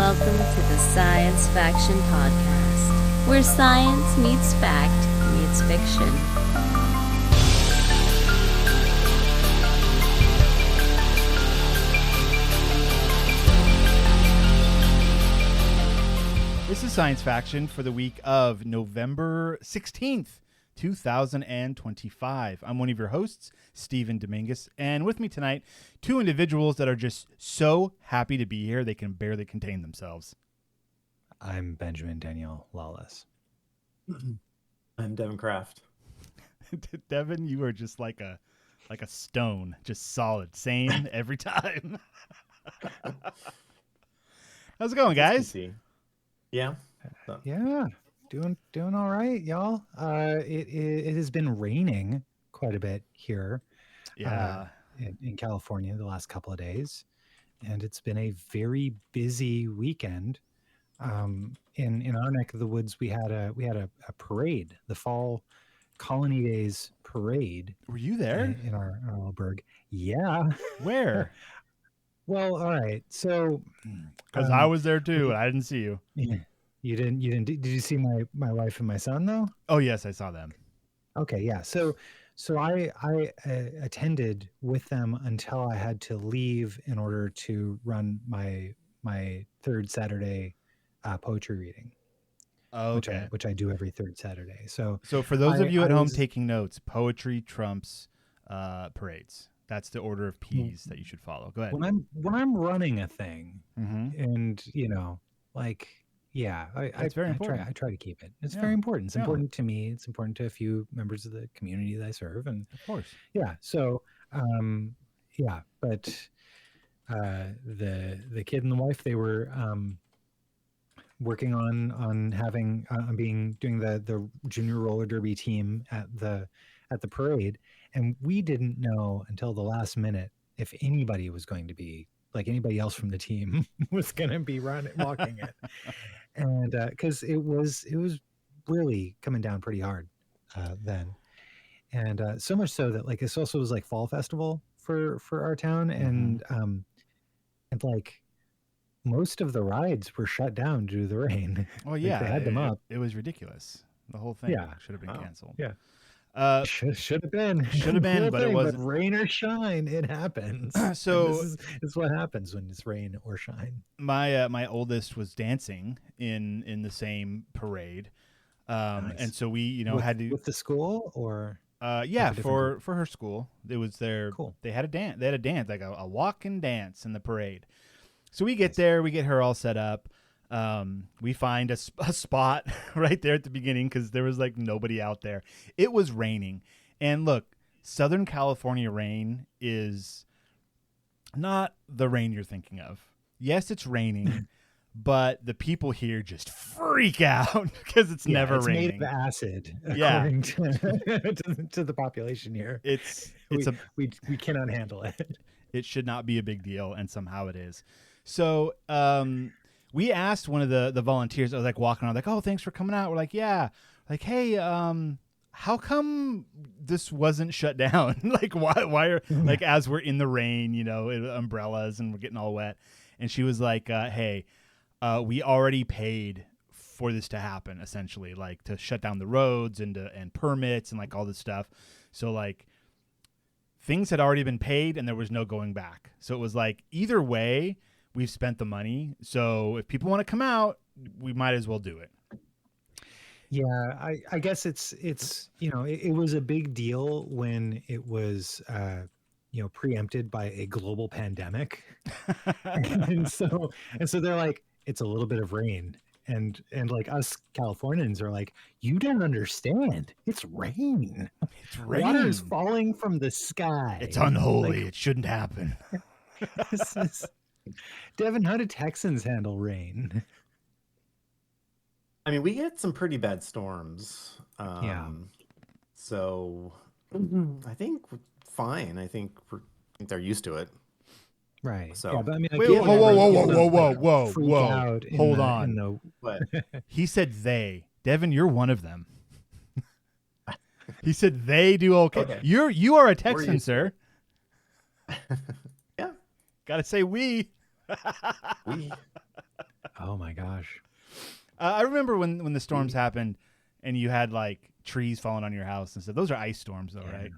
welcome to the Science Faction Podcast, where science meets fact meets fiction. This is Science Faction for the week of November 16th, 2025. I'm one of your hosts, Stephen Dominguez, and with me tonight, two individuals that are just so happy to be here they can barely contain themselves. I'm Benjamin Daniel Lawless. I'm Devon Kraft. Devon, you are just like a stone, just solid, same every time. How's it going, guys? Yeah. Yeah, doing all right, y'all. It has been raining quite a bit here, in California the last couple of days, and it's been a very busy weekend. In our neck of the woods, we had a parade, the Fall Colony Days parade. Were you there in our little burg? Yeah. Where? Well, all right. So, because I was there too, and I didn't see you. Yeah. You didn't. Did you see my wife and my son though? Oh yes, I saw them. Okay, yeah. So I attended with them until I had to leave in order to run my third Saturday poetry reading. Okay. Which I do every third Saturday. So for those of you at home taking notes, poetry trumps parades. That's the order of P's that you should follow. Go ahead. When I'm running a thing, and it's very important. I try to keep it. It's very important. It's important to me. It's important to a few members of the community that I serve, and of course, yeah. So, but the kid and the wife, they were working on doing the junior roller derby team at the parade, and we didn't know until the last minute if anybody was going to be, like, anybody else from the team was going to be walking it. And because it was really coming down pretty hard then, and so much so that, like, this also was like fall festival for our town, and like most of the rides were shut down due to the rain. Well, yeah, they had them up. It was ridiculous. The whole thing should have been canceled. Yeah. Should have been, but it wasn't. But rain or shine, it happens. So this is what happens when it's rain or shine. My oldest was dancing in the same parade, nice. And so we had to with the school or for her school. It was their cool. They had a dance like a walk and dance in the parade. So we get there, we get her all set up. We find a spot right there at the beginning because there was like nobody out there. It was raining, and look, Southern California rain is not the rain you're thinking of. Yes, it's raining, but the people here just freak out because it's never raining. It's made of acid, according to the population here. We cannot handle it. It should not be a big deal, and somehow it is. So we asked one of the volunteers. I was like walking around, like, "Oh, thanks for coming out." We're like, "Yeah." Like, "Hey, how come this wasn't shut down? Like, why are like as we're in the rain, umbrellas, and we're getting all wet?" And she was like, "Hey, we already paid for this to happen, essentially, like to shut down the roads and permits and like all this stuff. So like things had already been paid, and there was no going back. So it was like either way." We've spent the money, so if people want to come out, we might as well do it. Yeah, I guess it's it was a big deal when it was preempted by a global pandemic, and so they're like, it's a little bit of rain, and like us Californians are like, you don't understand, it's rain. It's rain. Water's falling from the sky. It's unholy. It shouldn't happen. Devon, how do Texans handle rain? I mean, we get some pretty bad storms. So I think fine. I think they're used to it. Right. So, yeah, but I mean, whoa. Hold on. What? He said they. Devon, you're one of them. He said they do okay. You are a Texan, sir. Yeah. Gotta say we. We. Oh my gosh. I remember when the storms happened, and you had like trees falling on your house and stuff. Those are ice storms, though, right?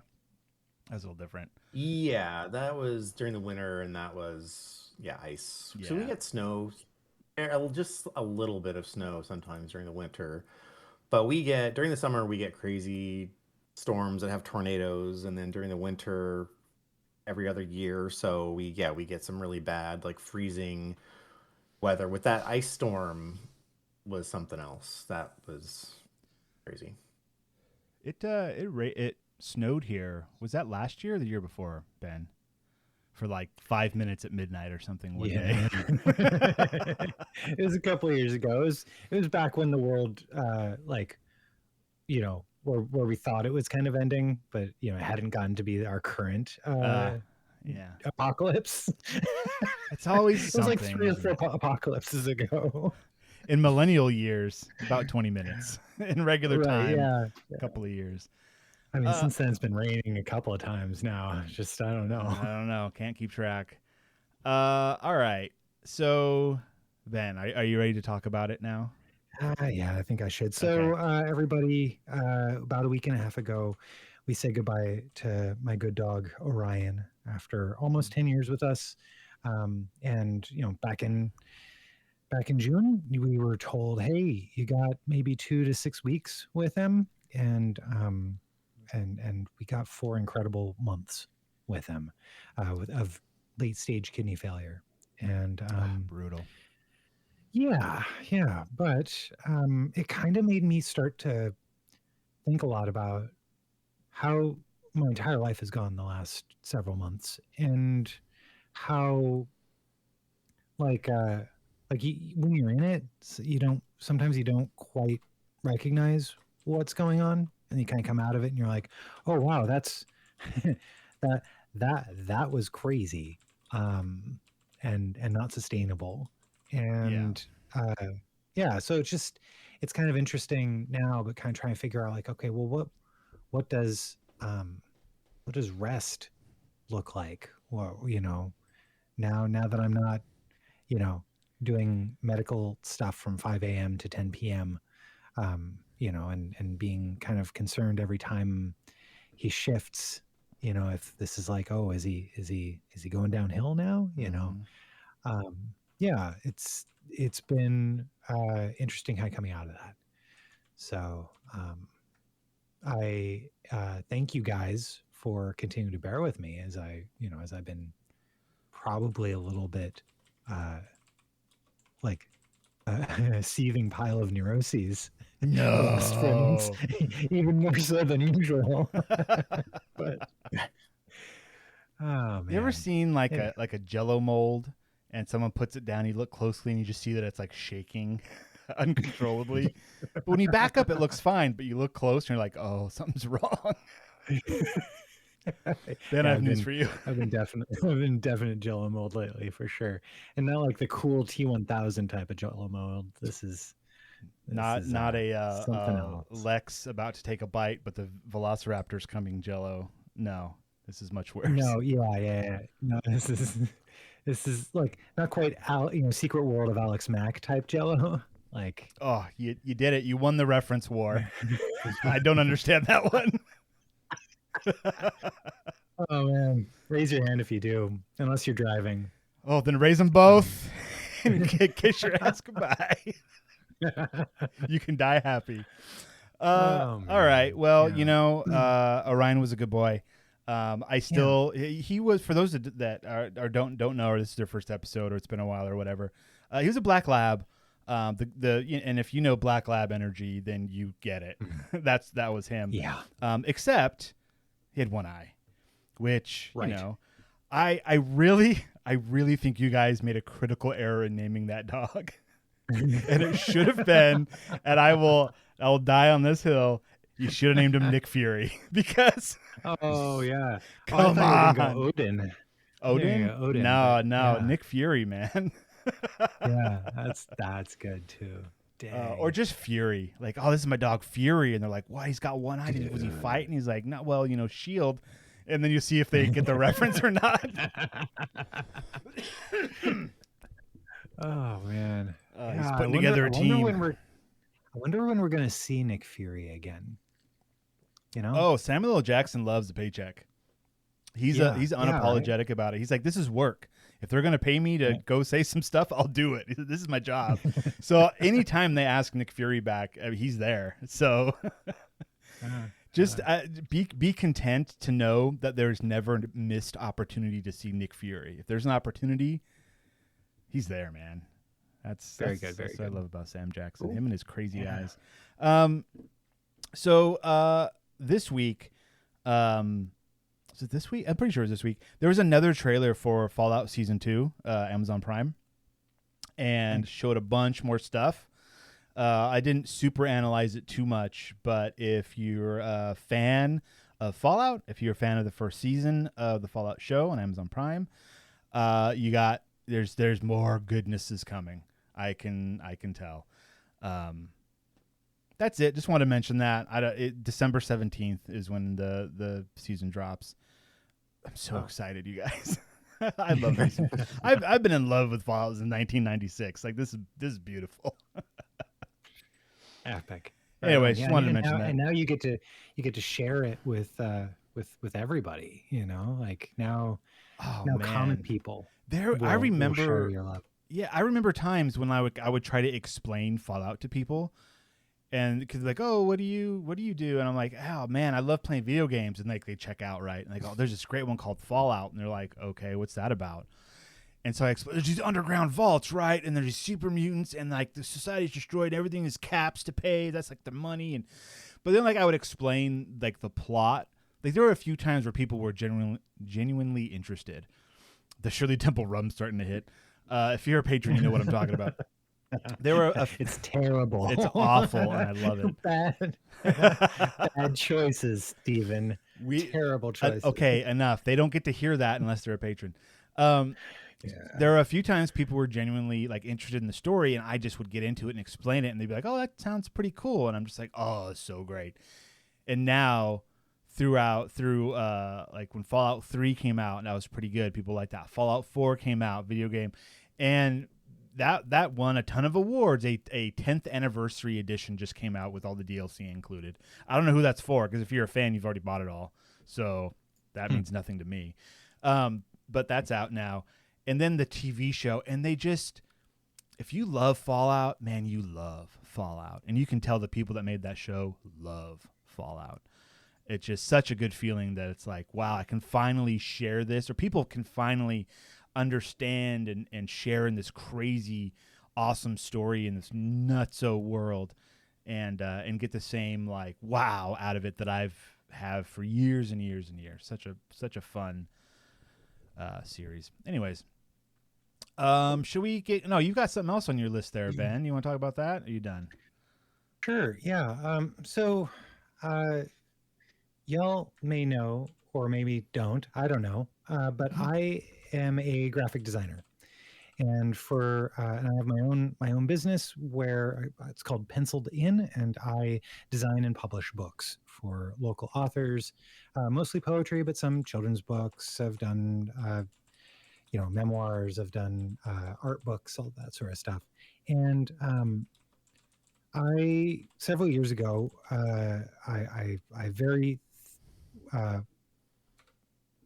That's a little different. Yeah, that was during the winter, and that was ice. So we Yeah. get snow, just a little bit of snow sometimes during the winter. But during the summer we get crazy storms that have tornadoes, and then during the winter, every other year or so, we get some really bad like freezing weather. With that ice storm was something else. That was crazy. It snowed here. Was that last year or the year before, Ben? For like 5 minutes at midnight or something one day. It was a couple of years ago. It was back when the world, where we thought it was kind of ending, but it hadn't gotten to be our current apocalypse. It's always it was like something, 3 or 4 apocalypses ago. In millennial years, about 20 minutes. In regular time, a couple of years. I mean, since then it's been raining a couple of times now. Just I don't know. Can't keep track. All right. So, Ben, are you ready to talk about it now? Yeah, I think I should. So, everybody, about a week and a half ago, we said goodbye to my good dog Orion after almost 10 years with us. And back in June, we were told, hey, you got maybe 2 to 6 weeks with him, and we got 4 incredible months with him of late stage kidney failure. And brutal. Yeah, but it kind of made me start to think a lot about how my entire life has gone the last several months, and how when you're in it, sometimes you don't quite recognize what's going on, and you kind of come out of it and you're like, oh wow, that's that was crazy, and not sustainable. And so it's kind of interesting now, but kind of trying to figure out like, okay, well, what does rest look like? Well, now that I'm not, doing medical stuff from 5 a.m. to 10 p.m., and being kind of concerned every time he shifts, if this is like, oh, is he going downhill now? It's been interesting kind of coming out of that. So I thank you guys for continuing to bear with me as I've been probably a little bit a seething pile of neuroses. No, even more so than usual. But oh man, you ever seen like a Jello mold, and someone puts it down, you look closely and you just see that it's like shaking uncontrollably. But when you back up, it looks fine, but you look close and you're like, oh, something's wrong. Then I have news for you. I've been definite Jello mold lately for sure, and not like the cool T1000 type of Jello mold. This is not a something else. Lex about to take a bite, but the Velociraptor's coming Jello. No, this is much worse. No, yeah. No, this is like not quite Secret World of Alex Mack type Jello. Like, oh, you did it. You won the reference war. I don't understand that one. Oh man, raise your hand if you do, unless you're driving. Oh, then raise them both and kiss your ass goodbye. You can die happy. All right. Well, Orion was a good boy. He was, for those that don't know, or this is their first episode, or it's been a while or whatever. He was a black lab. And if you know black lab energy, then you get it. That was him. Yeah. Except he had one eye, which I really think you guys made a critical error in naming that dog. And it should have been, and I'll die on this hill, you should have named him Nick Fury, because oh yeah, come on, Odin. Odin? No, Nick Fury, man. Yeah, that's good too. Or just Fury, like, oh, this is my dog Fury, and they're like, why, he's got one eye? Was he fighting? He's like, no, well, Shield, and then you see if they get the reference or not. Oh man, he's putting together a team. I wonder when we're gonna see Nick Fury again. You know? Oh, Samuel L. Jackson loves the paycheck. He's unapologetic about it. He's like, this is work. If they're gonna pay me to go say some stuff, I'll do it. This is my job. So anytime they ask Nick Fury back, he's there. So just be content to know that there's never a missed opportunity to see Nick Fury. If there's an opportunity, he's there, man. That's very good. What I love about Sam Jackson. Ooh. Him and his crazy eyes. So this week, is it this week? I'm pretty sure it was this week. There was another trailer for Fallout Season 2, Amazon Prime, and showed a bunch more stuff. I didn't super analyze it too much, but if you're a fan of Fallout, if you're a fan of the first season of the Fallout show on Amazon Prime, there's more goodnesses coming. I can tell. That's it. Just wanted to mention that. December 17th is when the season drops. I'm so excited, you guys. I love this. I've been in love with Fallout since 1996. Like this is beautiful. Epic. Anyway, just wanted to mention that. And now you get to share it with everybody. You know, like now common people. I remember. Will share your love. Yeah, I remember times when I would try to explain Fallout to people. And because like, oh, what do you do? And I'm like, oh man, I love playing video games. And like they check out, right? And like, oh, there's this great one called Fallout. And they're like, okay, what's that about? And so I explain, there's these underground vaults, right? And there's these super mutants, and like the society's destroyed. Everything is caps to pay. That's like the money. But then like I would explain like the plot. Like there were a few times where people were genuinely interested. The Shirley Temple rum's starting to hit. If you're a patron, you know what I'm talking about. There were it's terrible. It's awful, and I love it. Bad choices, Steven. Terrible choices. Okay, enough. They don't get to hear that unless they're a patron. There are a few times people were genuinely like interested in the story, and I just would get into it and explain it, and they'd be like, "Oh, that sounds pretty cool," and I'm just like, "Oh, it's so great." And now, through like when Fallout 3 came out, and that was pretty good. People like that. Fallout 4 came out, video game, and that won a ton of awards. A 10th anniversary edition just came out with all the DLC included. I don't know who that's for, because if you're a fan, you've already bought it all, so that means nothing to me. But that's out now. And then the TV show, and they just, if you love Fallout, man, you love Fallout. And you can tell the people that made that show love Fallout. It's just such a good feeling that it's like, wow, I can finally share this, or people can finally understand and share in this crazy, awesome story in this nutso world, and get the same like wow out of it that I've have for years and years and years. Such a fun series. Anyways, should we get? No, you've got something else on your list there, Ben. You want to talk about that? Or are you done? Sure. Yeah. So, y'all may know, or maybe don't. I don't know. But I am a graphic designer, and and I have my own business where it's called Penciled In, and I design and publish books for local authors, mostly poetry, but some children's books. I've done memoirs. I've done art books, all that sort of stuff. And I several years ago,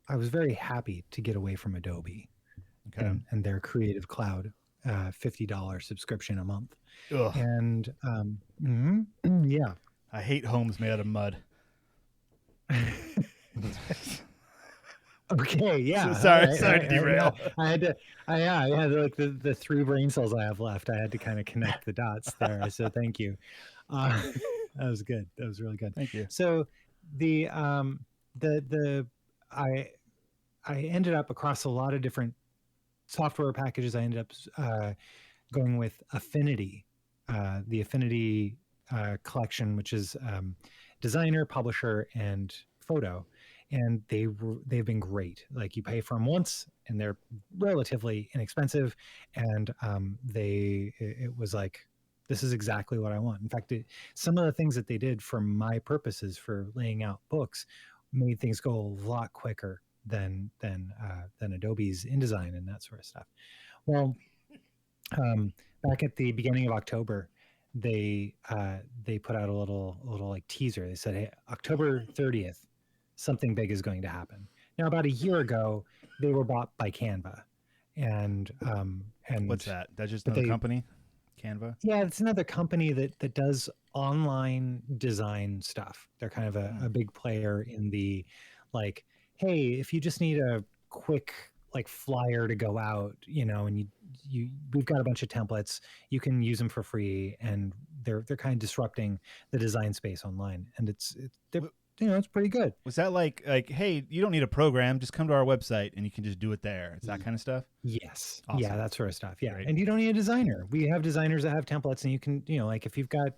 I was very happy to get away from Adobe and their Creative Cloud $50 subscription a month. Ugh. And yeah, I hate homes made out of mud. Okay, yeah. Sorry to derail. I had like the 3 brain cells I have left. I had to kind of connect the dots there. So thank you. That was good. That was really good. Thank you. So I ended up across a lot of different software packages. I ended up going with Affinity, the Affinity collection, which is designer, publisher, and photo. And they've been great. Like you pay for them once, and they're relatively inexpensive. And it was like, this is exactly what I want. In fact, some of the things that they did for my purposes for laying out books made things go a lot quicker than Adobe's InDesign and that sort of stuff. Well, Back at the beginning of October, they put out a little like teaser. They said, "Hey, October 30th, something big is going to happen." Now, about a year ago, they were bought by Canva, and What's that? That's just but another they company? Canva? yeah, it's another company that does online design stuff. They're kind of a big player in the like, hey, if you just need a quick like flyer to go out, and we've got a bunch of templates, you can use them for free, and they're kind of disrupting the design space online, and it's pretty good. Was that like, hey, you don't need a program, just come to our website and you can just do it there. It's that kind of stuff? Yes. Awesome. Yeah, that sort of stuff. Yeah. Great. And you don't need a designer. We have designers that have templates, and you can, like if you've got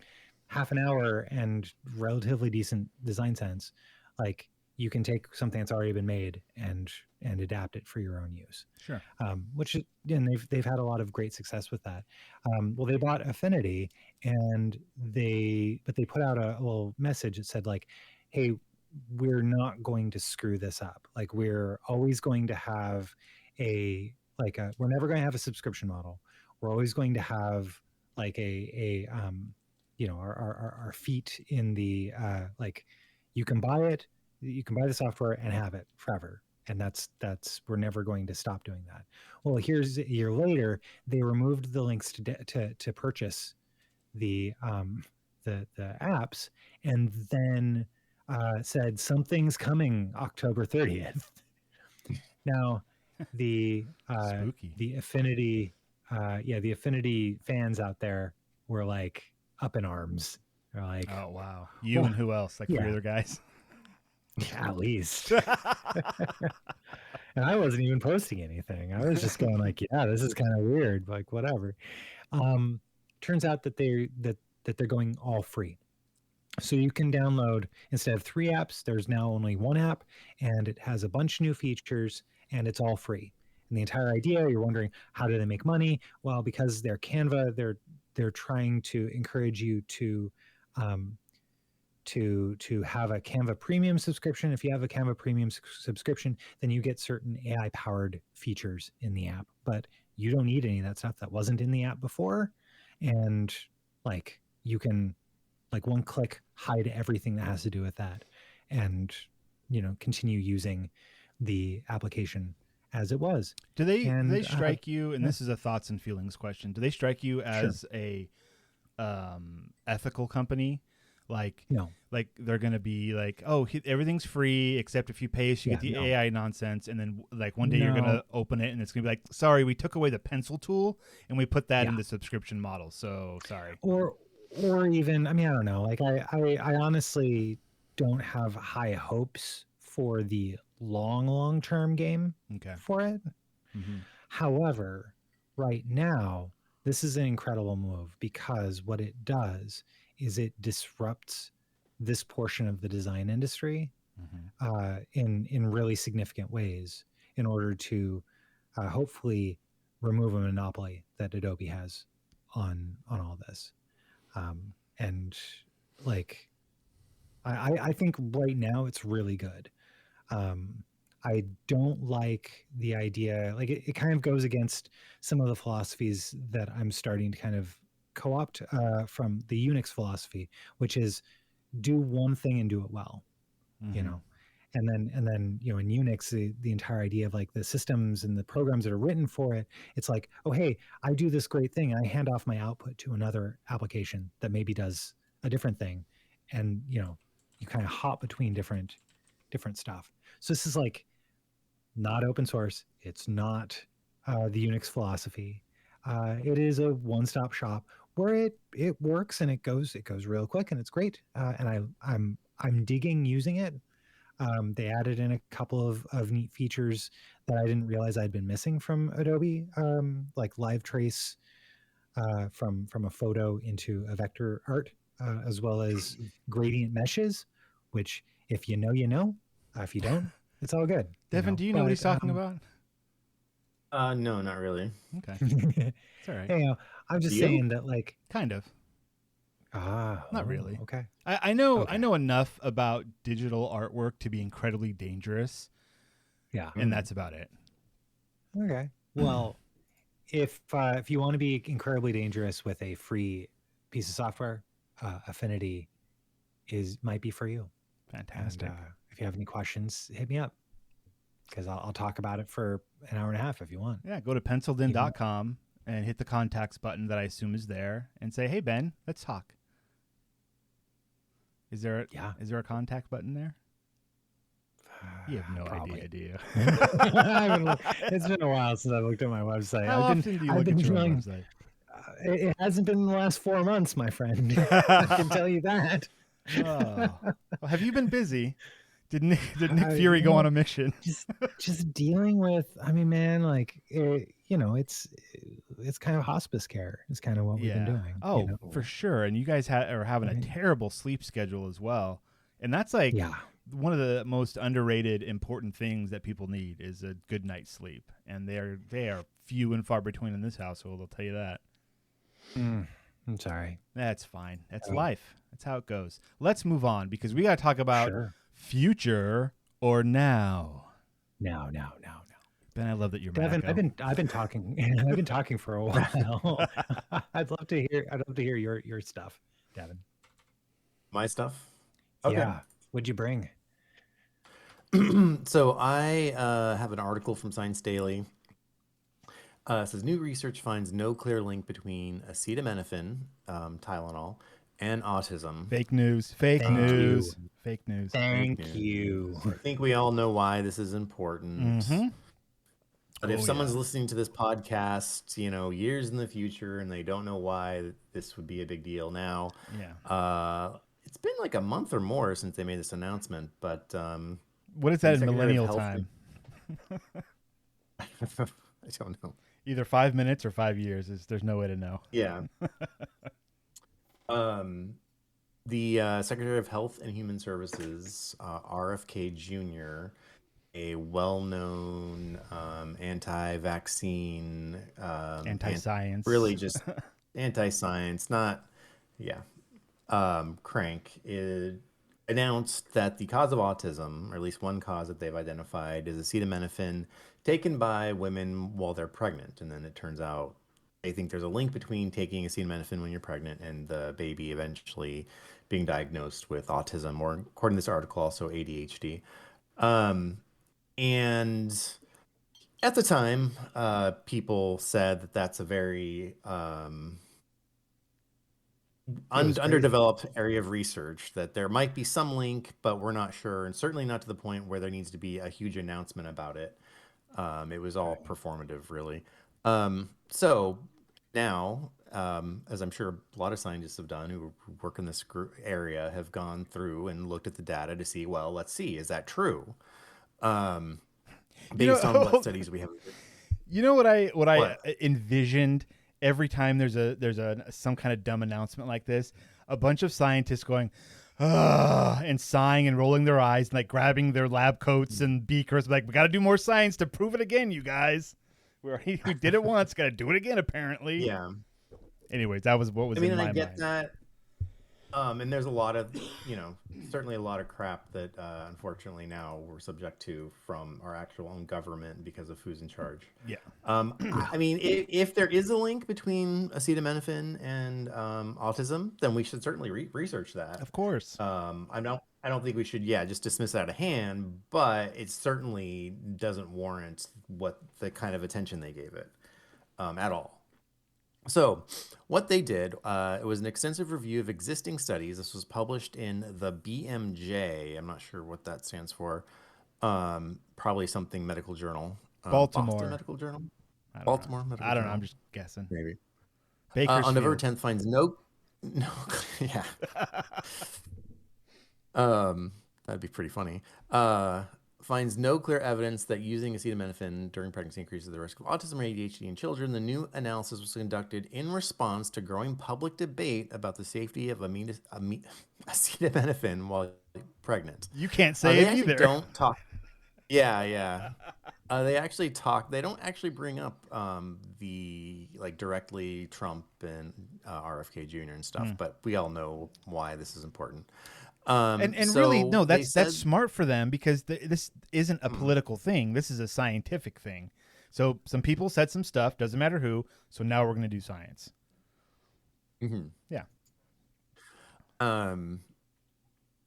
half an hour and relatively decent design sense, like you can take something that's already been made and adapt it for your own use. Sure. Which and they've had a lot of great success with that. Well, they bought Affinity, and they put out a little message that said like, hey, we're not going to screw this up. Like we're always going to have we're never going to have a subscription model. We're always going to have like our feet in the like you can buy the software and have it forever. And that's we're never going to stop doing that. Well, here's a year later, they removed the links to purchase the apps, and then said something's coming October 30th. Now, the Affinity, the Affinity fans out there were like up in arms. They're like, oh wow, and who else? Like 3 other guys. At least. And I wasn't even posting anything. I was just going like, yeah, this is kind of weird, like whatever. Turns out that they're going all free. So you can download, instead of 3 apps, there's now only 1 app, and it has a bunch of new features, and it's all free. And the entire idea, you're wondering, how do they make money? Well, because they're Canva, they're trying to encourage you to have a Canva premium subscription. If you have a Canva premium subscription, then you get certain AI powered features in the app, but you don't need any of that stuff that wasn't in the app before. And like you can like one click hide everything that has to do with that, and continue using the application as it was. Do they strike you, and this is a thoughts and feelings question, do they strike you as a ethical company? Like, no, like they're going to be like, oh, everything's free except if you pay us, you get the AI nonsense. And then like one day you're going to open it and it's going to be like, sorry, we took away the pencil tool and we put that in the subscription model. So sorry. Or even, I mean, I don't know. Like I honestly don't have high hopes for the long-term game for it. Mm-hmm. However, right now, this is an incredible move because what it does is it disrupts this portion of the design industry in really significant ways in order to hopefully remove a monopoly that Adobe has on all this. And like, I think right now it's really good. I don't like the idea, like it kind of goes against some of the philosophies that I'm starting to kind of co-opt from the Unix philosophy, which is do one thing and do it well, and then in Unix, the entire idea of like the systems and the programs that are written for it, it's like, oh, hey, I do this great thing and I hand off my output to another application that maybe does a different thing. And, you kind of hop between different stuff. So this is like not open source. It's not the Unix philosophy. It is a one-stop shop where it works and it goes real quick and it's great. And I'm digging using it. They added in a couple of neat features that I didn't realize I'd been missing from Adobe, like live trace from a photo into a vector art, as well as gradient meshes, which if you know, if you don't, it's all good. Devon, do you know what he's talking about? No, not really. Okay. It's all right. Hey, I'm just saying that, like, kind of. Not really. Okay. I know enough about digital artwork to be incredibly dangerous. Yeah. And that's about it. Okay. Well, if you want to be incredibly dangerous with a free piece of software, Affinity might be for you. Fantastic. And if you have any questions, hit me up, because I'll talk about it for an hour and a half if you want. Yeah, go to penciled.in.com and hit the contacts button that I assume is there and say, "Hey Ben, let's talk." Is there a contact button there? You have no idea, do you? It's been a while since I looked at my website. How often do you look at your own website? It hasn't been in the last 4 months, my friend. I can tell you that. Oh. Well, have you been busy? Did Nick Fury go on a mission? Just dealing with. I mean, man, like it's kind of hospice care. It's kind of what we've been doing. Oh, for sure. And you guys are having a terrible sleep schedule as well. And that's like one of the most underrated, important things that people need is a good night's sleep. And they are few and far between in this household. I'll tell you that. I'm sorry. That's fine. That's life. That's how it goes. Let's move on because we got to talk about future or now. Now. Ben, I love that you're Devon. Macco. I've been talking. I've been talking for a while. I'd love to hear your stuff, Devon. My stuff. Okay. Yeah. What'd you bring? So I have an article from Science Daily. It says new research finds no clear link between acetaminophen, Tylenol, and autism. Fake news. Fake news. Thank you. I think we all know why this is important. Mm-hmm. But if someone's listening to this podcast, years in the future, and they don't know why this would be a big deal now, it's been like a month or more since they made this announcement. But what is that in millennial time? I don't know. Either 5 minutes or 5 years. There's no way to know. Yeah. The Secretary of Health and Human Services, RFK Jr., a well-known anti-vaccine, anti-science, really just anti-science, crank, announced that the cause of autism, or at least one cause that they've identified, is acetaminophen taken by women while they're pregnant. And then it turns out they think there's a link between taking acetaminophen when you're pregnant and the baby eventually being diagnosed with autism, or according to this article, also ADHD. And at the time, people said that that's a very underdeveloped area of research, that there might be some link, but we're not sure, and certainly not to the point where there needs to be a huge announcement about it. It was all performative, really. So now, as I'm sure a lot of scientists have done who work in this area, have gone through and looked at the data to see, well, let's see, is that true? Based on what studies we have. You know what I envisioned every time there's some kind of dumb announcement like this, a bunch of scientists going, and sighing and rolling their eyes and like grabbing their lab coats and beakers, like, we got to do more science to prove it again, you guys. We did it once, got to do it again, apparently. Yeah. Anyways, that was what was in my mind. I get that. And there's a lot of, certainly a lot of crap that unfortunately now we're subject to from our actual own government because of who's in charge. Yeah. I mean, if there is a link between acetaminophen and autism, then we should certainly research that. Of course. I don't think we should, just dismiss it out of hand, but it certainly doesn't warrant what the kind of attention they gave it at all. So what they did, it was an extensive review of existing studies. This was published in the BMJ. I'm not sure what that stands for. Probably something medical journal. Baltimore Boston Medical Journal? Baltimore Medical I don't Journal. know. I'm just guessing. Maybe. Bakersfield. On November 10th finds no, yeah. That'd be pretty funny. Finds no clear evidence that using acetaminophen during pregnancy increases the risk of autism or ADHD in children. The new analysis was conducted in response to growing public debate about the safety of acetaminophen while pregnant. You can't say it either. They don't talk. Yeah. They actually talk. They don't actually bring up the directly Trump and RFK Jr. and stuff. But we all know why this is important. And so really, no, that's smart for them because this isn't a political thing. This is a scientific thing. So some people said some stuff, doesn't matter who. So now we're going to do science. Mm-hmm. Yeah.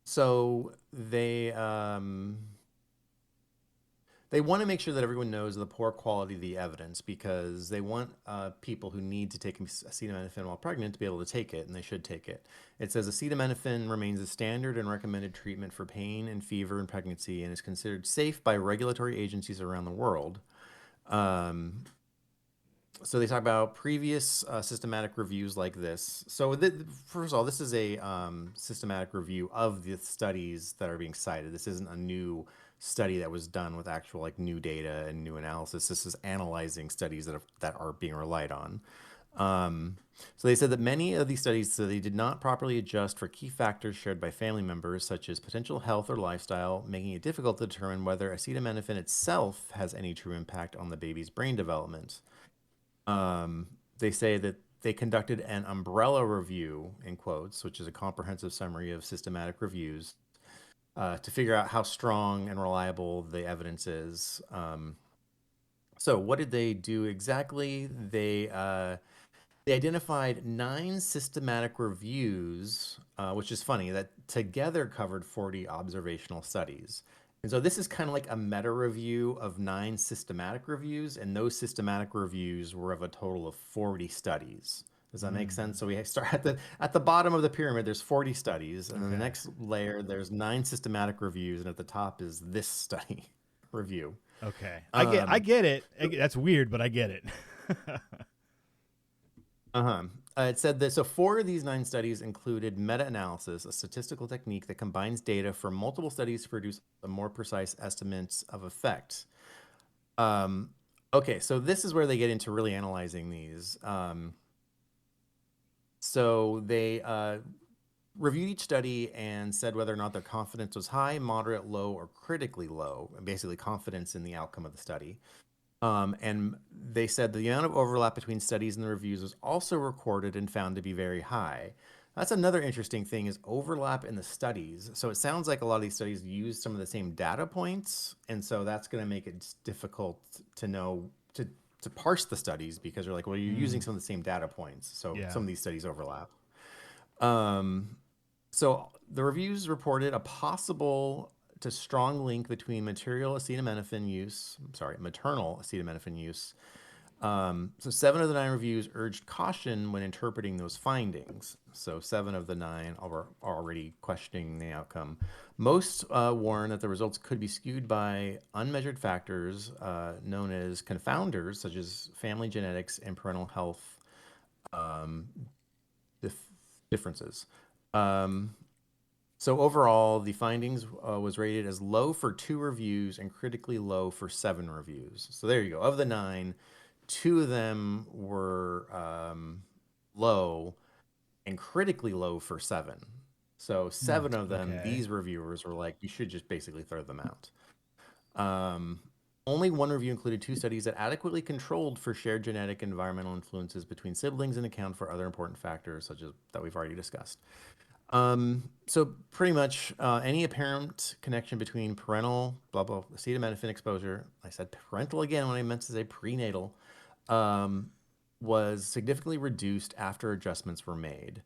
So they want to make sure that everyone knows the poor quality of the evidence because they want people who need to take acetaminophen while pregnant to be able to take it, and they should take it. It says acetaminophen remains the standard and recommended treatment for pain and fever in pregnancy and is considered safe by regulatory agencies around the world. So they talk about previous systematic reviews like this. So first of all, this is a systematic review of the studies that are being cited. This isn't a new study that was done with actual like new data and new analysis. This is analyzing studies that are being relied on. So they said that many of these studies, so they did not properly adjust for key factors shared by family members, such as potential health or lifestyle, making it difficult to determine whether acetaminophen itself has any true impact on the baby's brain development. They say that they conducted an umbrella review, in quotes, which is a comprehensive summary of systematic reviews, to figure out how strong and reliable the evidence is. So what did they do exactly? They identified 9 systematic reviews, which is funny, that together covered 40 observational studies. And so this is kind of like a meta review of 9 systematic reviews, and those systematic reviews were of a total of 40 studies. Does that make sense? So we start at the bottom of the pyramid. There's 40 studies, and then the next layer there's 9 systematic reviews, and at the top is this study review. Okay, I get it. That's weird, but I get it. It said that so 4 of these 9 studies included meta-analysis, a statistical technique that combines data from multiple studies to produce a more precise estimates of effect. Okay, so this is where they get into really analyzing these. So they reviewed each study and said whether or not their confidence was high, moderate, low, or critically low, basically confidence in the outcome of the study. And they said the amount of overlap between studies and the reviews was also recorded and found to be very high. That's another interesting thing is overlap in the studies. So it sounds like a lot of these studies use some of the same data points. And so that's going to make it difficult to know, to parse the studies because you're like, well, you're using some of the same data points. So some of these studies overlap. So the reviews reported a possible to strong link between maternal acetaminophen use. So 7 of the 9 reviews urged caution when interpreting those findings. So 7 of the 9 are already questioning the outcome. Most warn that the results could be skewed by unmeasured factors known as confounders, such as family genetics and parental health differences. So overall, the findings was rated as low for 2 reviews and critically low for 7 reviews. So there you go. Of the 9, 2 of them were low and critically low for 7. So 7 of them, these reviewers were like, you should just basically throw them out. Only 1 review included 2 studies that adequately controlled for shared genetic and environmental influences between siblings and account for other important factors, such as that we've already discussed. So pretty much any apparent connection between parental, acetaminophen exposure, I said parental again when I meant to say prenatal, was significantly reduced after adjustments were made.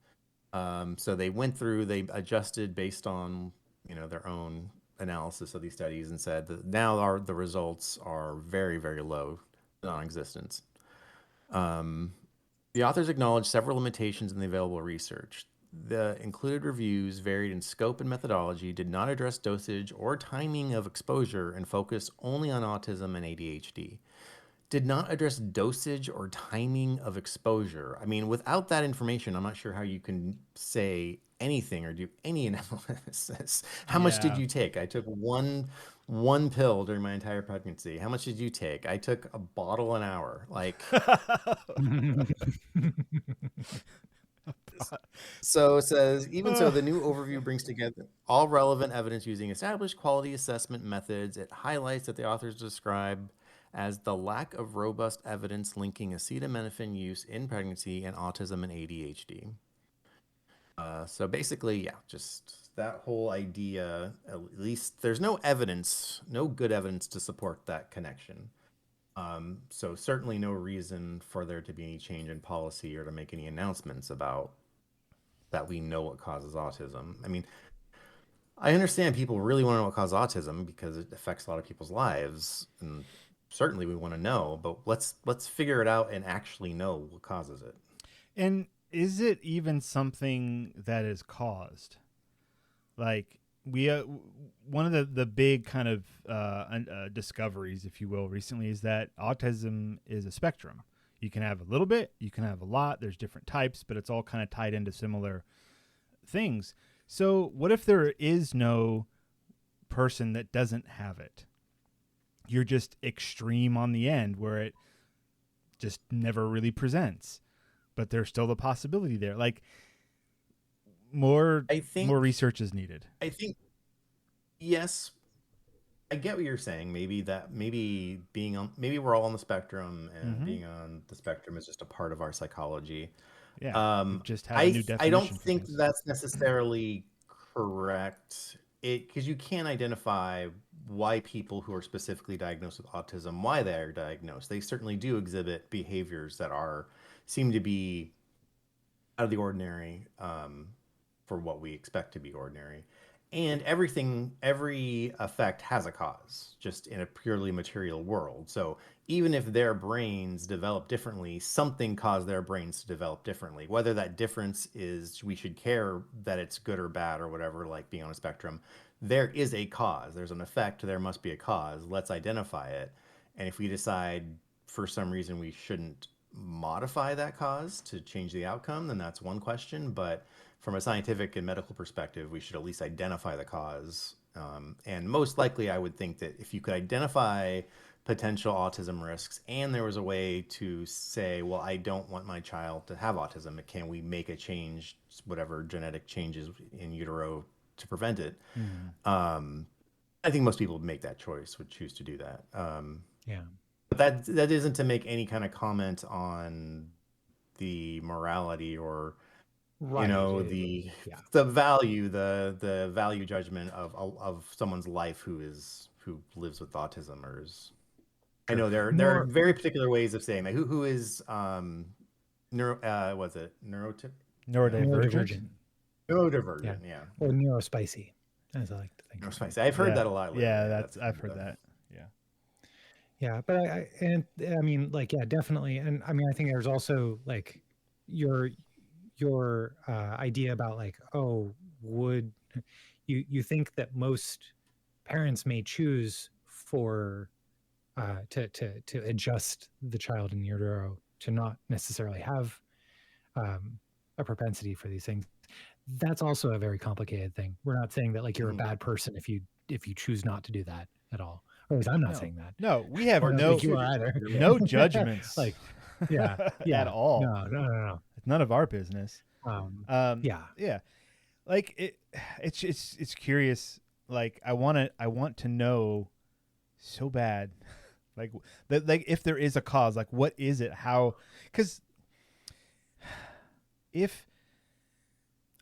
So they went through, they adjusted based on, their own analysis of these studies and said that now the results are very, very low, non-existent. The authors acknowledged several limitations in the available research. The included reviews varied in scope and methodology, did not address dosage or timing of exposure, and focused only on autism and ADHD. Did not address dosage or timing of exposure. I mean, without that information, I'm not sure how you can say anything or do any analysis. How much did you take? I took one pill during my entire pregnancy. How much did you take? I took a bottle an hour. Like... So it says, even so, the new overview brings together all relevant evidence using established quality assessment methods. It highlights that the authors describe as the lack of robust evidence linking acetaminophen use in pregnancy and autism and ADHD. So basically, just that whole idea, at least there's no evidence, no good evidence to support that connection. So certainly no reason for there to be any change in policy or to make any announcements about that we know what causes autism. I mean, I understand people really want to know what causes autism because it affects a lot of people's lives, and certainly we want to know, but let's figure it out and actually know what causes it. And is it even something that is caused? Like we, one of the big kind of discoveries, if you will, recently is that autism is a spectrum. You can have a little bit, you can have a lot. There's different types, but it's all kind of tied into similar things. So what if there is no person that doesn't have it? You're just extreme on the end where it just never really presents, but there's still the possibility there. Like more research is needed. I think yes, I get what you're saying. Maybe we're all on the spectrum, and being on the spectrum is just a part of our psychology. Yeah, just have a new definition. I don't think that's necessarily correct. Because you can identify why people who are specifically diagnosed with autism, why they are diagnosed. They certainly do exhibit behaviors that seem to be out of the ordinary, for what we expect to be ordinary. And every effect has a cause, just in a purely material world. So even if their brains develop differently, something caused their brains to develop differently. Whether that difference is we should care that it's good or bad or whatever, like being on a spectrum, there is a cause. There's an effect. There must be a cause. Let's identify it. And if we decide for some reason we shouldn't modify that cause to change the outcome, then that's one question. But from a scientific and medical perspective, we should at least identify the cause. And most likely, I would think that if you could identify potential autism risks and there was a way to say, well, I don't want my child to have autism, can we make a change, whatever genetic changes in utero to prevent it? I think most people would make that choice, would choose to do that. Yeah. But that isn't to make any kind of comment on the morality or Right. the value, the value judgment of someone's life who lives with autism or is. I know there are very particular ways of saying that. Who is neurodivergent? Neurodivergent. Neurodivergent, yeah. Or neurospicy, as I like to think. Neurospicy. I've heard that a lot lately. Yeah, I've heard that. Yeah. Yeah, but I mean, like, yeah, definitely. And I mean, I think there's also like your idea about like, oh, would you think that most parents may choose for to adjust the child in utero to not necessarily have a propensity for these things. That's also a very complicated thing. We're not saying that like you're a bad person if you choose not to do that at all. Or at least I'm not saying that. No, we have no judgments. Like, yeah, at all. No. It's none of our business. Yeah. Like it's curious. Like I want to know so bad. Like if there is a cause, like what is it? How? Because if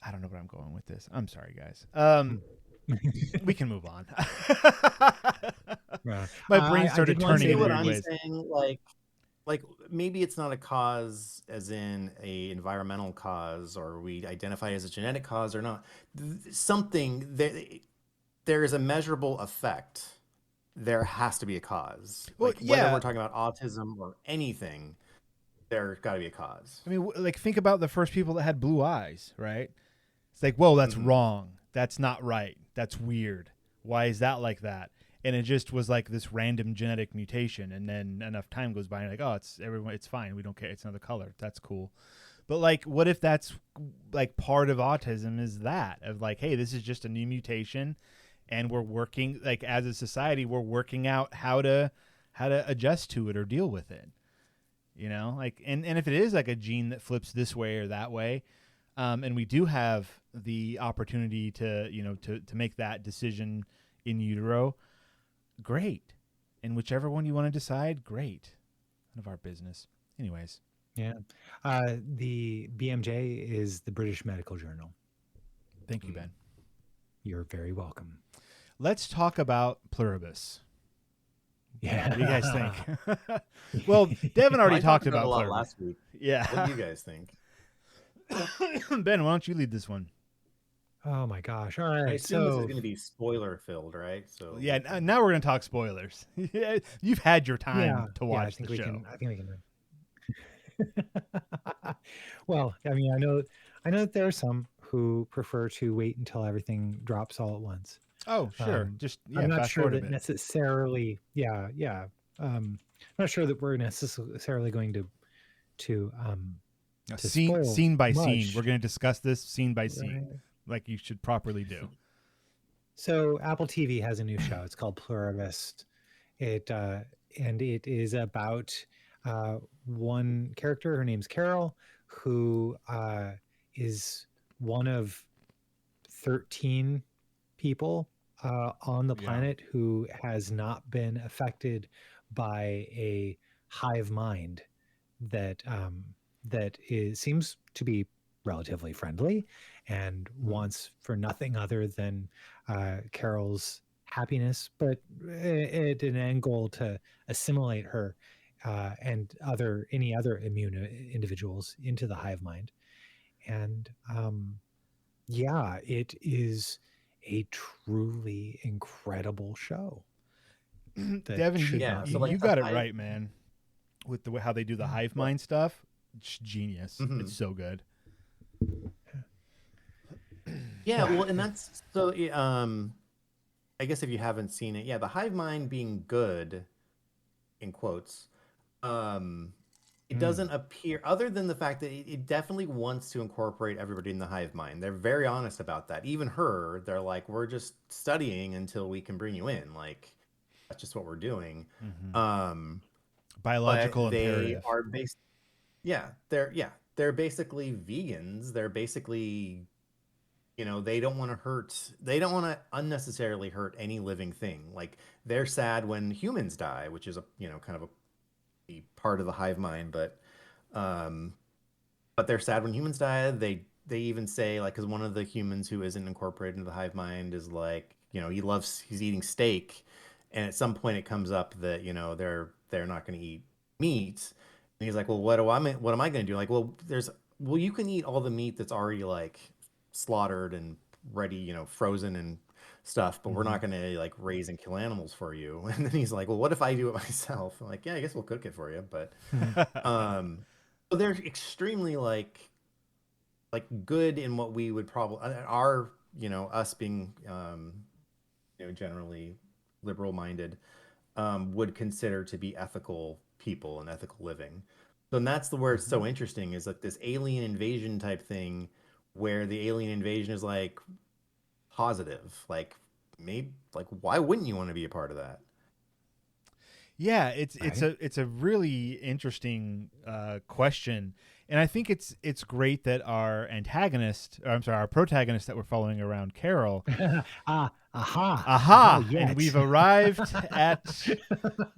I don't know where I'm going with this. I'm sorry, guys. We can move on. My brain started turning in weird ways. Saying, like maybe it's not a cause as in a environmental cause, or we identify as a genetic cause or not. Something there is a measurable effect. There has to be a cause. Well, whether we're talking about autism or anything, there's got to be a cause. I mean, like think about the first people that had blue eyes, right? It's like, whoa, that's wrong. That's not right. That's weird. Why is that like that? And it just was like this random genetic mutation. And then enough time goes by and like, oh, it's fine. We don't care. It's another color. That's cool. But like, what if that's like part of autism is that of like, hey, this is just a new mutation. And we're working like as a society, we're working out how to adjust to it or deal with it. You know, like, and if it is like a gene that flips this way or that way, and we do have the opportunity to make that decision in utero, great. And whichever one you want to decide, great. None of our business. Anyways. Yeah. The BMJ is the British Medical Journal. Thank you, Ben. You're very welcome. Let's talk about pluribus. Yeah. What do you guys think? Well, Devon already I talked about it about a lot Pluribus. last week. Yeah. What do you guys think? Ben, why don't you lead this one? Oh my gosh. All I right. assume this is So going to be spoiler filled, right? So Yeah, we can- now we're gonna talk spoilers. You've had your time to yeah, watch the show. I think we can. Well, I mean, I know that there are some who prefer to wait until everything drops all at once. Oh, sure. Just I'm not fast sure forward a that bit. necessarily. Yeah. I'm not sure that we're necessarily going to Now, to scene spoil by scene. much. We're gonna discuss this scene by scene, Right. like you should properly do. So Apple TV has a new show. It's called Pluribus. And it is about one character. Her name's Carol, who is one of 13 people on the Yeah. planet who has not been affected by a hive mind that seems to be relatively friendly and wants for nothing other than Carol's happiness, but at an end goal to assimilate her and any other immune individuals into the hive mind. And yeah, it is a truly incredible show. that Devin, should Yeah, not so be like you the got it hive- right, man. With the way how they do the hive What? mind stuff, it's genius. Mhm. It's so good. Yeah, well, and that's so. I guess if you haven't seen it, yeah, the hive mind being good, in quotes, it doesn't appear, other than the fact that it definitely wants to incorporate everybody in the hive mind. They're very honest about that. Even her, they're like, we're just studying until we can bring you in. Like, that's just what we're doing. Mhm. But Biological they imperative. are based. Yeah, they're basically vegans. They're basically, they don't want to hurt. They don't want to unnecessarily hurt any living thing. Like they're sad when humans die, which is kind of a part of the hive mind, um, but they're sad when humans die. They even say like, because one of the humans who isn't incorporated into the hive mind is like, he's eating steak, and at some point it comes up that they're not going to eat meat, and he's like, well, what am I going to do? Like, well, you can eat all the meat that's already like slaughtered and ready, frozen and stuff, but we're not going to like raise and kill animals for you. And then he's like, well, what if I do it myself? I'm like, yeah, I guess we'll cook it for you. But so they're extremely like good in what we would probably our us being generally liberal minded would consider to be ethical people and ethical living. So and that's where it's so interesting, is like this alien invasion type thing, where the alien invasion is like positive. Like, maybe, like, why wouldn't you want to be a part of that? Yeah, it's Right. a really interesting question, and I think it's great that our our protagonist that we're following around, Carol. Aha. Aha! Not yet. And we've arrived at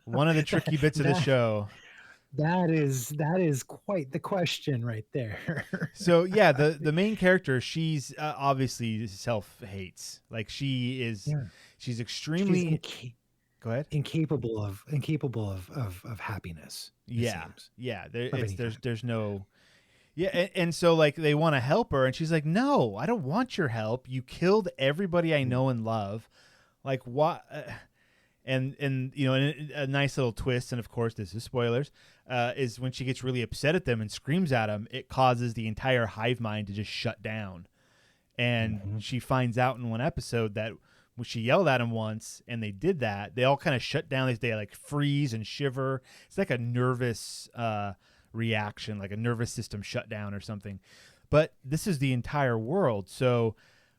one of the tricky bits of the That- show. That is quite the question right there. So yeah, the main character, she's obviously self-hates. Like she's She's extremely. Go ahead. incapable of happiness. it Yeah, seems. yeah. Of any kind. There's no. Yeah, and so like they want to help her, and she's like, "No, I don't want your help. You killed everybody I know and love. Like what?" And and a nice little twist, and of course this is spoilers, is when she gets really upset at them and screams at them, it causes the entire hive mind to just shut down. And she finds out in one episode that when she yelled at him once and they did that, they all kind of shut down. They like freeze and shiver. It's like a nervous reaction, like a nervous system shutdown or something. But this is the entire world. So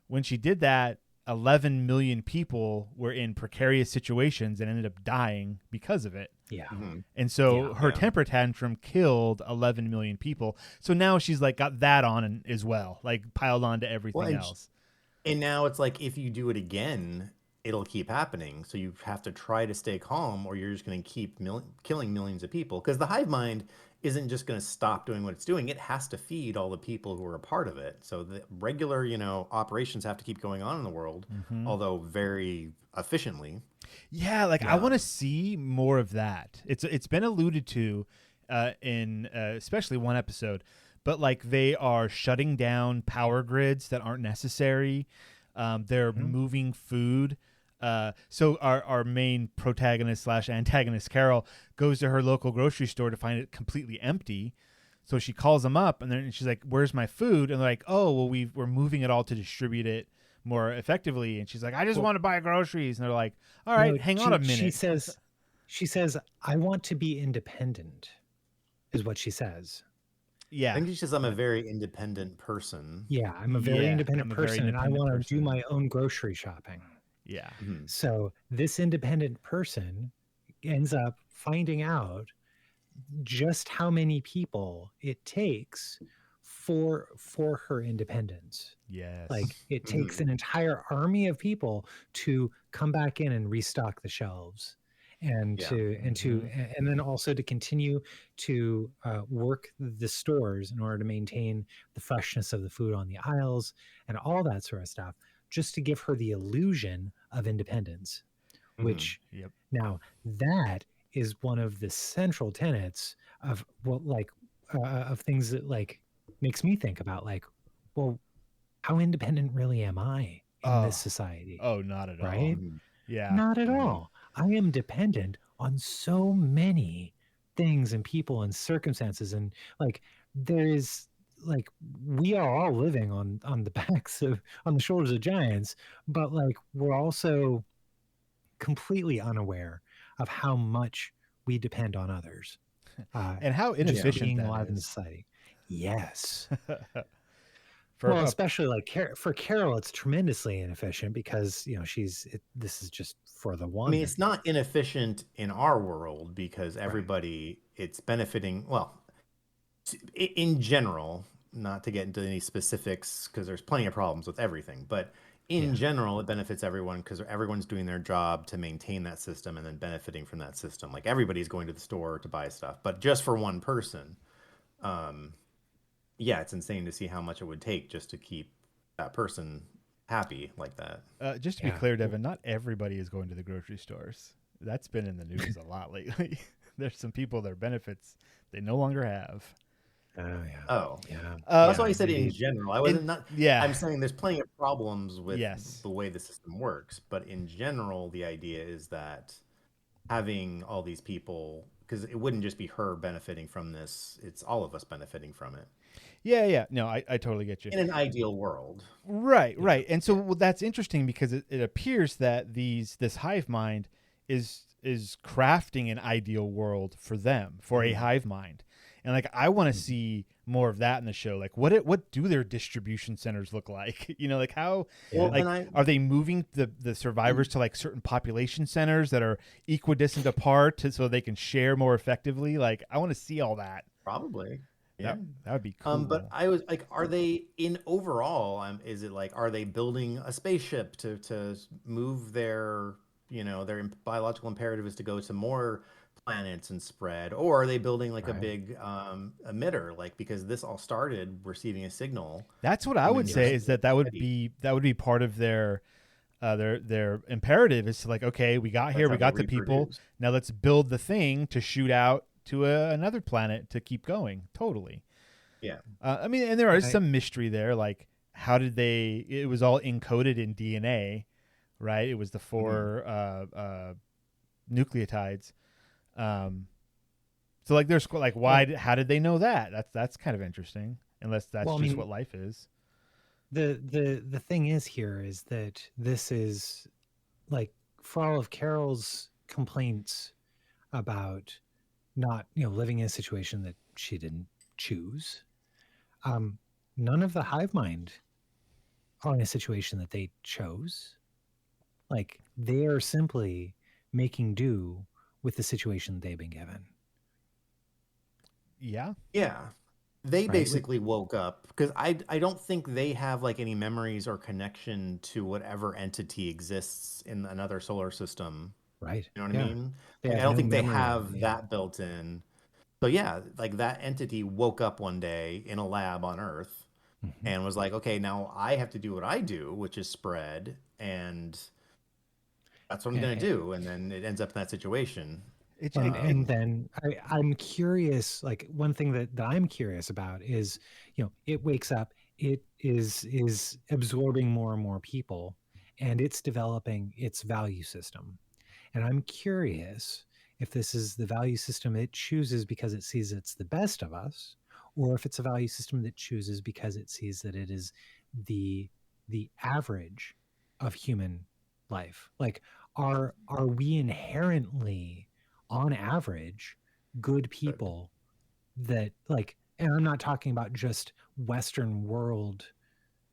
when she did that, 11 million people were in precarious situations and ended up dying because of it. Yeah. And so Yeah. her temper tantrum killed 11 million people. So now she's like got that on as well, like piled on to everything Well, and else. And now it's like, if you do it again, it'll keep happening. So you have to try to stay calm, or you're just going to keep killing millions of people. Because the hive mind isn't just going to stop doing what it's doing. It has to feed all the people who are a part of it. So the regular, operations have to keep going on in the world, although very efficiently. Yeah, like I want to see more of that. It's been alluded to in especially one episode, but like they are shutting down power grids that aren't necessary. They're moving food. So our main protagonist / antagonist, Carol, goes to her local grocery store to find it completely empty. So she calls them up, and then she's like, "Where's my food?" And they're like, "Oh, well, we're moving it all to distribute it more effectively." And she's like, "I just want to buy groceries." And they're like, "All right, hang on a minute." She says, "I want to be independent," is what she says. Yeah, I think she says, "I'm a very independent person." Yeah, I'm a very independent person, and I want to do my own grocery shopping. Yeah. So this independent person ends up finding out just how many people it takes for her independence. Yes. Like it takes an entire army of people to come back in and restock the shelves, and and then also to continue to work the stores in order to maintain the freshness of the food on the aisles and all that sort of stuff, just to give her the illusion of independence. Which now that is one of the central tenets of of things that like makes me think about like, well, how independent really am I in this society? Oh, not at right? all. Yeah. Not at all. I am dependent on so many things and people and circumstances, and like there is like we are all living on the backs of on the shoulders of giants, but like we're also completely unaware of how much we depend on others and how inefficient being that alive in is. society. Yes. Well, especially like for Carol, it's tremendously inefficient because this is just for the one. I mean, it's not inefficient in our world because everybody it's benefiting. Well, in general, not to get into any specifics because there's plenty of problems with everything, but in general, it benefits everyone because everyone's doing their job to maintain that system and then benefiting from that system. Like everybody's going to the store to buy stuff, but just for one person, yeah, it's insane to see how much it would take just to keep that person happy like that. Just to be clear, Devon, not everybody is going to the grocery stores. That's been in the news a lot lately. There's some people, their benefits they no longer have. That's why I said in general. I wasn't I'm saying there's plenty of problems with the way the system works, but in general, the idea is that having all these people, because it wouldn't just be her benefiting from this; it's all of us benefiting from it. Yeah. No, I totally get you. In an ideal world, right. And so that's interesting because it appears that this hive mind is crafting an ideal world for them, for a hive mind. And like I want to see more of that in the show. Like what do their distribution centers look like? Like how are they moving the survivors to like certain population centers that are equidistant apart so they can share more effectively? Like I want to see all that. Probably. Yeah, that would be cool. But I was like, are they in overall? Is it like, are they building a spaceship to move their their biological imperative is to go to more planets and spread, or are they building like a big emitter, like because this all started receiving a signal? That's what I would say is that would be part of their imperative is to like, okay, we got here, we got the people, now let's build the thing to shoot out to another planet to keep going. Totally. Yeah. I mean, and there is some mystery there, like how did it was all encoded in DNA, right? It was the 4 nucleotides. So like there's like how did they know that? That's kind of interesting, unless that's what life is. The thing is here is that this is like for all of Carol's complaints about not living in a situation that she didn't choose, none of the hive mind are in a situation that they chose. Like they are simply making do with the situation they've been given. Yeah. They basically woke up because I don't think they have like any memories or connection to whatever entity exists in another solar system. Right. You know what I mean? I don't think they have that built in. So yeah, like that entity woke up one day in a lab on Earth Mhm. and was like, okay, now I have to do what I do, which is spread, and that's what I'm gonna And, do. And then it ends up in that situation. It's and then I'm curious, like one thing that I'm curious about is, it wakes up, it is absorbing more and more people, and it's developing its value system. And I'm curious if this is the value system it chooses because it sees it's the best of us, or if it's a value system that chooses because it sees that it is the the average of human life. Like, are we inherently, on average, good people that, like, and I'm not talking about just Western world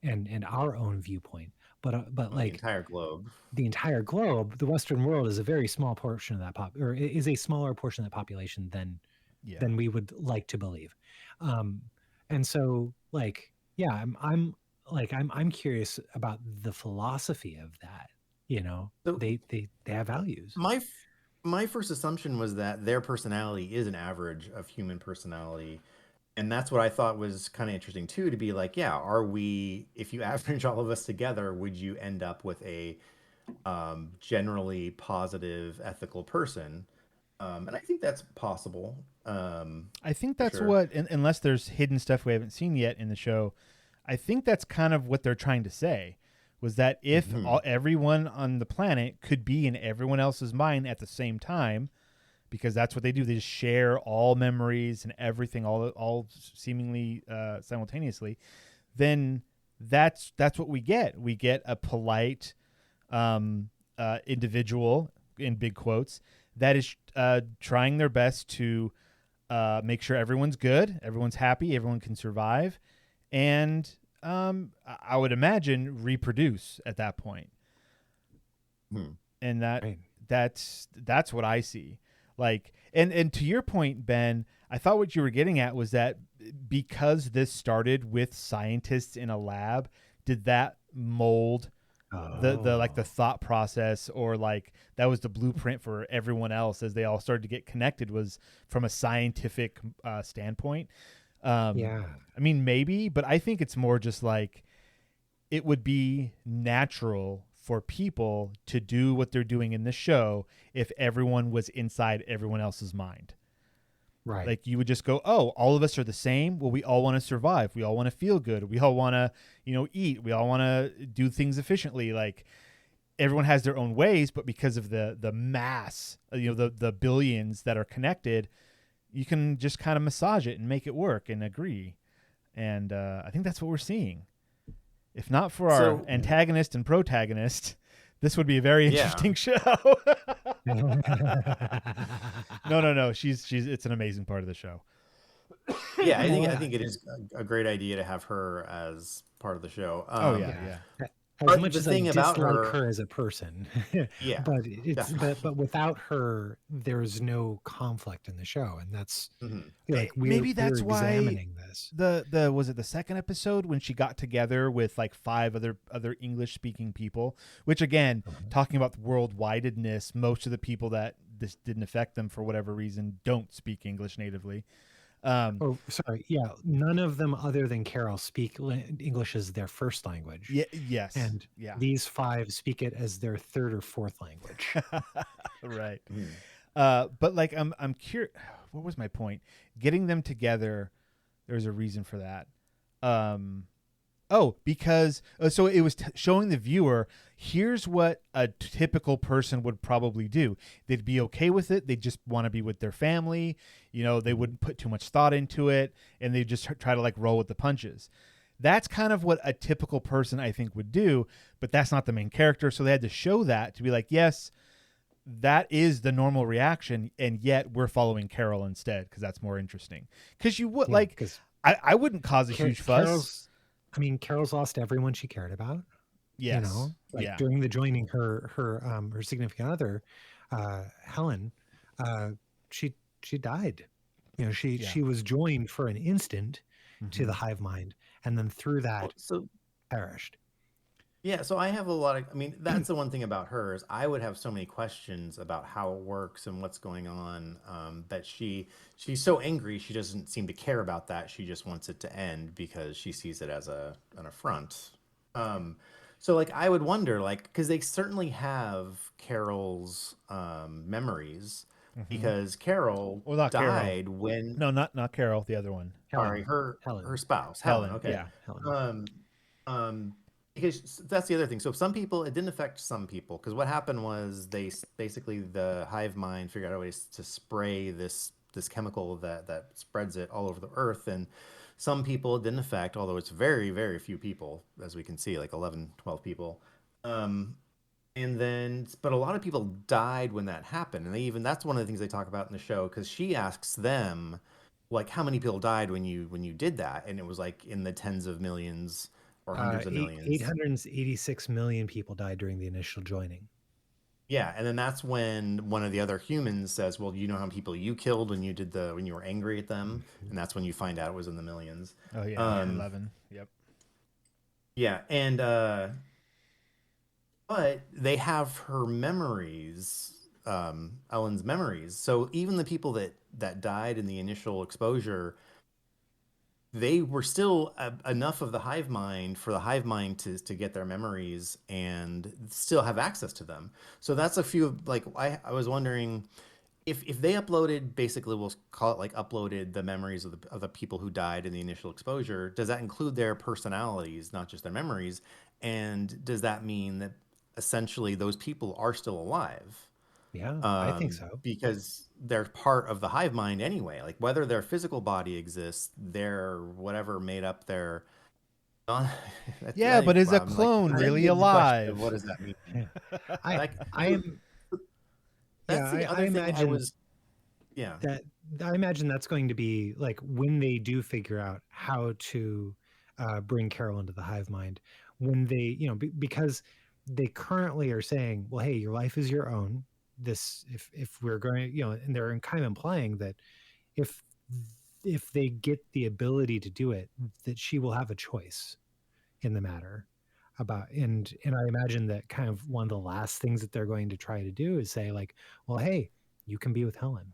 and our own viewpoint, but The like entire globe. the entire globe. The Western world is a very small portion of that or is a smaller portion of that population yeah. than we would like to believe. Um, and so, like, yeah, I'm curious about the philosophy of that. So They have values. my first assumption was that their personality is an average of human personality. And that's what I thought was kind of interesting too, to be like, yeah, are we, if you average all of us together, would you end up with a generally positive, ethical person? And I think that's possible, I think for that's sure. what, unless there's hidden stuff we haven't seen yet in the show, I think that's kind of what they're trying to say, was that if Hmm. everyone on the planet could be in everyone else's mind at the same time, because that's what they do, they just share all memories and everything, all seemingly simultaneously, then that's what we get. We get a polite individual, in big quotes, that is trying their best to make sure everyone's good, everyone's happy, everyone can survive, and I would imagine reproduce at that point. Hmm. And Right. that's what I see. Like, and to your point, Ben, I thought what you were getting at was that because this started with scientists in a lab, did that mold the like the Oh, thought process, or like that was the blueprint for everyone else as they all started to get connected, was from a scientific standpoint. yeah. I mean, maybe, but I think it's more just like it would be natural for people to do what they're doing in the show if everyone was inside everyone else's mind. Right. Like, you would just go, oh, all of us are the same. Well, we all want to survive. We all want to feel good. We all want to, eat. We all want to do things efficiently. Like, everyone has their own ways, but because of the mass, the billions that are connected, you can just kind of massage it and make it work and agree. And I think that's what we're seeing. If not for our So antagonist and protagonist, this would be a very yeah, interesting show. No. She's it's an amazing part of the show. yeah, Well, I think it is a great idea to have her as part of the show. Oh yeah, yeah. yeah. As But much the as I thing about dislike her, her as a person, yeah, but definitely. without her, there's no conflict in the show, and that's Mhm. like Maybe we're that's why examining this. the was it the second episode when she got together with like five other English speaking people, which again, Uh-huh. talking about the worldwidedness, most of the people that this didn't affect them for whatever reason don't speak English natively. Um, Oh, sorry. Yeah, none of them other than Carol speak English as their first language, yeah, yes, and yeah, these five speak it as their third or fourth language. right. Mhm. But like I'm curious. What was my point? Getting them together. There's a reason for that. Oh, because so it was showing the viewer, here's what a typical person would probably do. They'd be okay with it. They'd just want to be with their family. They wouldn't put too much thought into it, and they just try to like roll with the punches. That's kind of what a typical person, I think, would do, but that's not the main character. So they had to show that to be like, yes, that is the normal reaction, and yet we're following Carol instead because that's more interesting. Because you would Yeah, like, because I wouldn't cause a huge fuss. Carol's lost everyone she cared about. Yes. Like Yeah. during the joining, her significant other, Helen, uh, she she died. Yeah. She was joined for an instant to Mm-hmm. the hive mind, and then through Well, that so perished. Yeah, so I have a lot of, I mean, that's the one thing about her is I would have so many questions about how it works and what's going on, that she's so angry she doesn't seem to care about that. She just wants it to end because she sees it as an affront. Um, so like I would wonder like because they certainly have Carol's memories Hmm. because Carol Well, not Carol. died when No, not Carol. The other one, sorry, Helen. her Helen. spouse, Helen. Helen. Okay. Yeah. Helen. Um, because that's the other thing. So some people, it didn't affect some people because what happened was basically the hive mind figured out ways to spray this chemical that spreads it all over the earth, and some people it didn't affect, although it's very very few people, as we can see, like 11, 12 people. Um, and then, but a lot of people died when that happened. And they even, that's one of the things they talk about in the show, because she asks them, like, how many people died when you did that? And it was like in the tens of millions or hundreds of Eight millions. hundred 86 million people died during the initial joining. Yeah. And then that's when one of the other humans says, well, you know how many people you killed when you did when you were angry at them? And that's when you find out it was in the millions. Oh yeah, Yeah. 11. Yep. Yeah. And, but they have her memories, Ellen's memories. So even the people that died in the initial exposure, they were still enough of the hive mind for the hive mind to get their memories and still have access to them. So that's a few of like I was wondering if they uploaded, basically we'll call it like uploaded the memories of the people who died in the initial exposure, does that include their personalities, not just their memories? And does that mean that essentially those people are still alive? Yeah, I think so. Because they're part of the hive mind anyway. Like whether their physical body exists, their whatever made up their uh, Yeah, but is a I'm like clone I that really begs the question of alive? what does that mean? yeah. I Like I so am that's yeah, the I other thing I imagine was yeah. that I imagine that's going to be like when they do figure out how to bring Carol into the hive mind, when they, because they currently are saying, well, hey, your life is your own. This, if we're going, and they're kind of implying that if if they get the ability to do it, that she will have a choice in the matter about and I imagine that kind of one of the last things that they're going to try to do is say like, well, hey, you can be with Helen,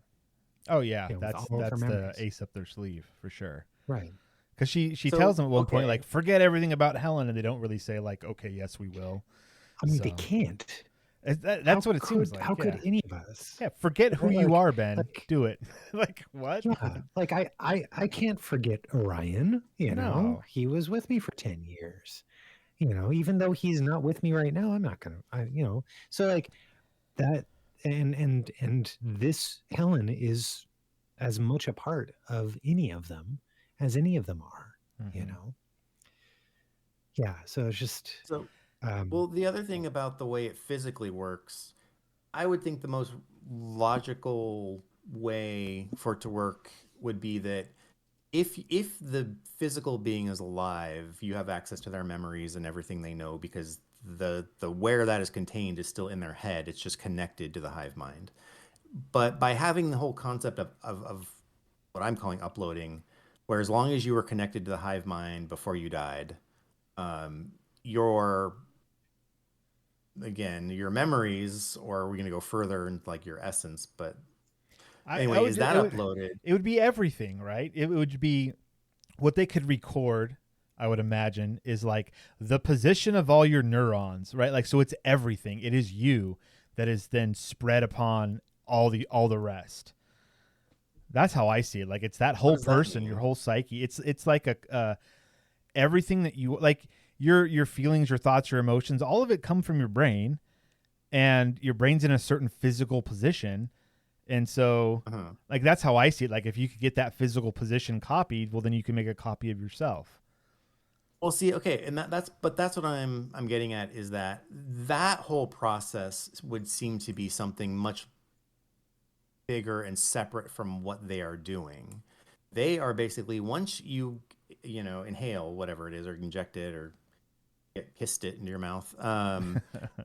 Oh yeah, with that's all of her that's the memories. ace up their sleeve for sure. Right. Because she tells So them at one point okay. like, forget everything about Helen, and they don't really say like, okay, yes, we will. I mean, they So can't. that's what it seems How like. could Yeah, any of us? yeah. Forget who Right? you are, Ben. Like, Do it. Like what? yeah. Like I can't forget Orion. No. He was with me for 10 years. Even though he's not with me right now, I'm not gonna. So like that, and this Helen is as much a part of any of them as any of them are. You Hmm. know. Yeah. So it's just. So Um, well the other thing about the way it physically works, I would think the most logical way for it to work would be that if the physical being is alive, you have access to their memories and everything they know because the where that is contained is still in their head. It's just connected to the hive mind. But by having the whole concept of what I'm calling uploading, where as long as you were connected to the hive mind before you died, your again your memories, or are we going to go further into like your essence? But I anyway, would is that it would uploaded? it would be everything, right? It would be what they could record. I would imagine is like the position of all your neurons, right? Like so, it's everything. It is you that is then spread upon all the rest. That's how I see it. Like it's that What whole does that person, your mean? whole psyche. It's like a everything that you like your feelings, your thoughts, your emotions, all of it come from your brain, and your brain's in a certain physical position. And so Uh-huh. like that's how I see it. Like if you could get that physical position copied, well then you can make a copy of yourself. Well, see, okay, and that's what I'm getting at is that that whole process would seem to be something much bigger and separate from what they are doing. They are basically once you inhale whatever it is or inject it or kissed it into your mouth,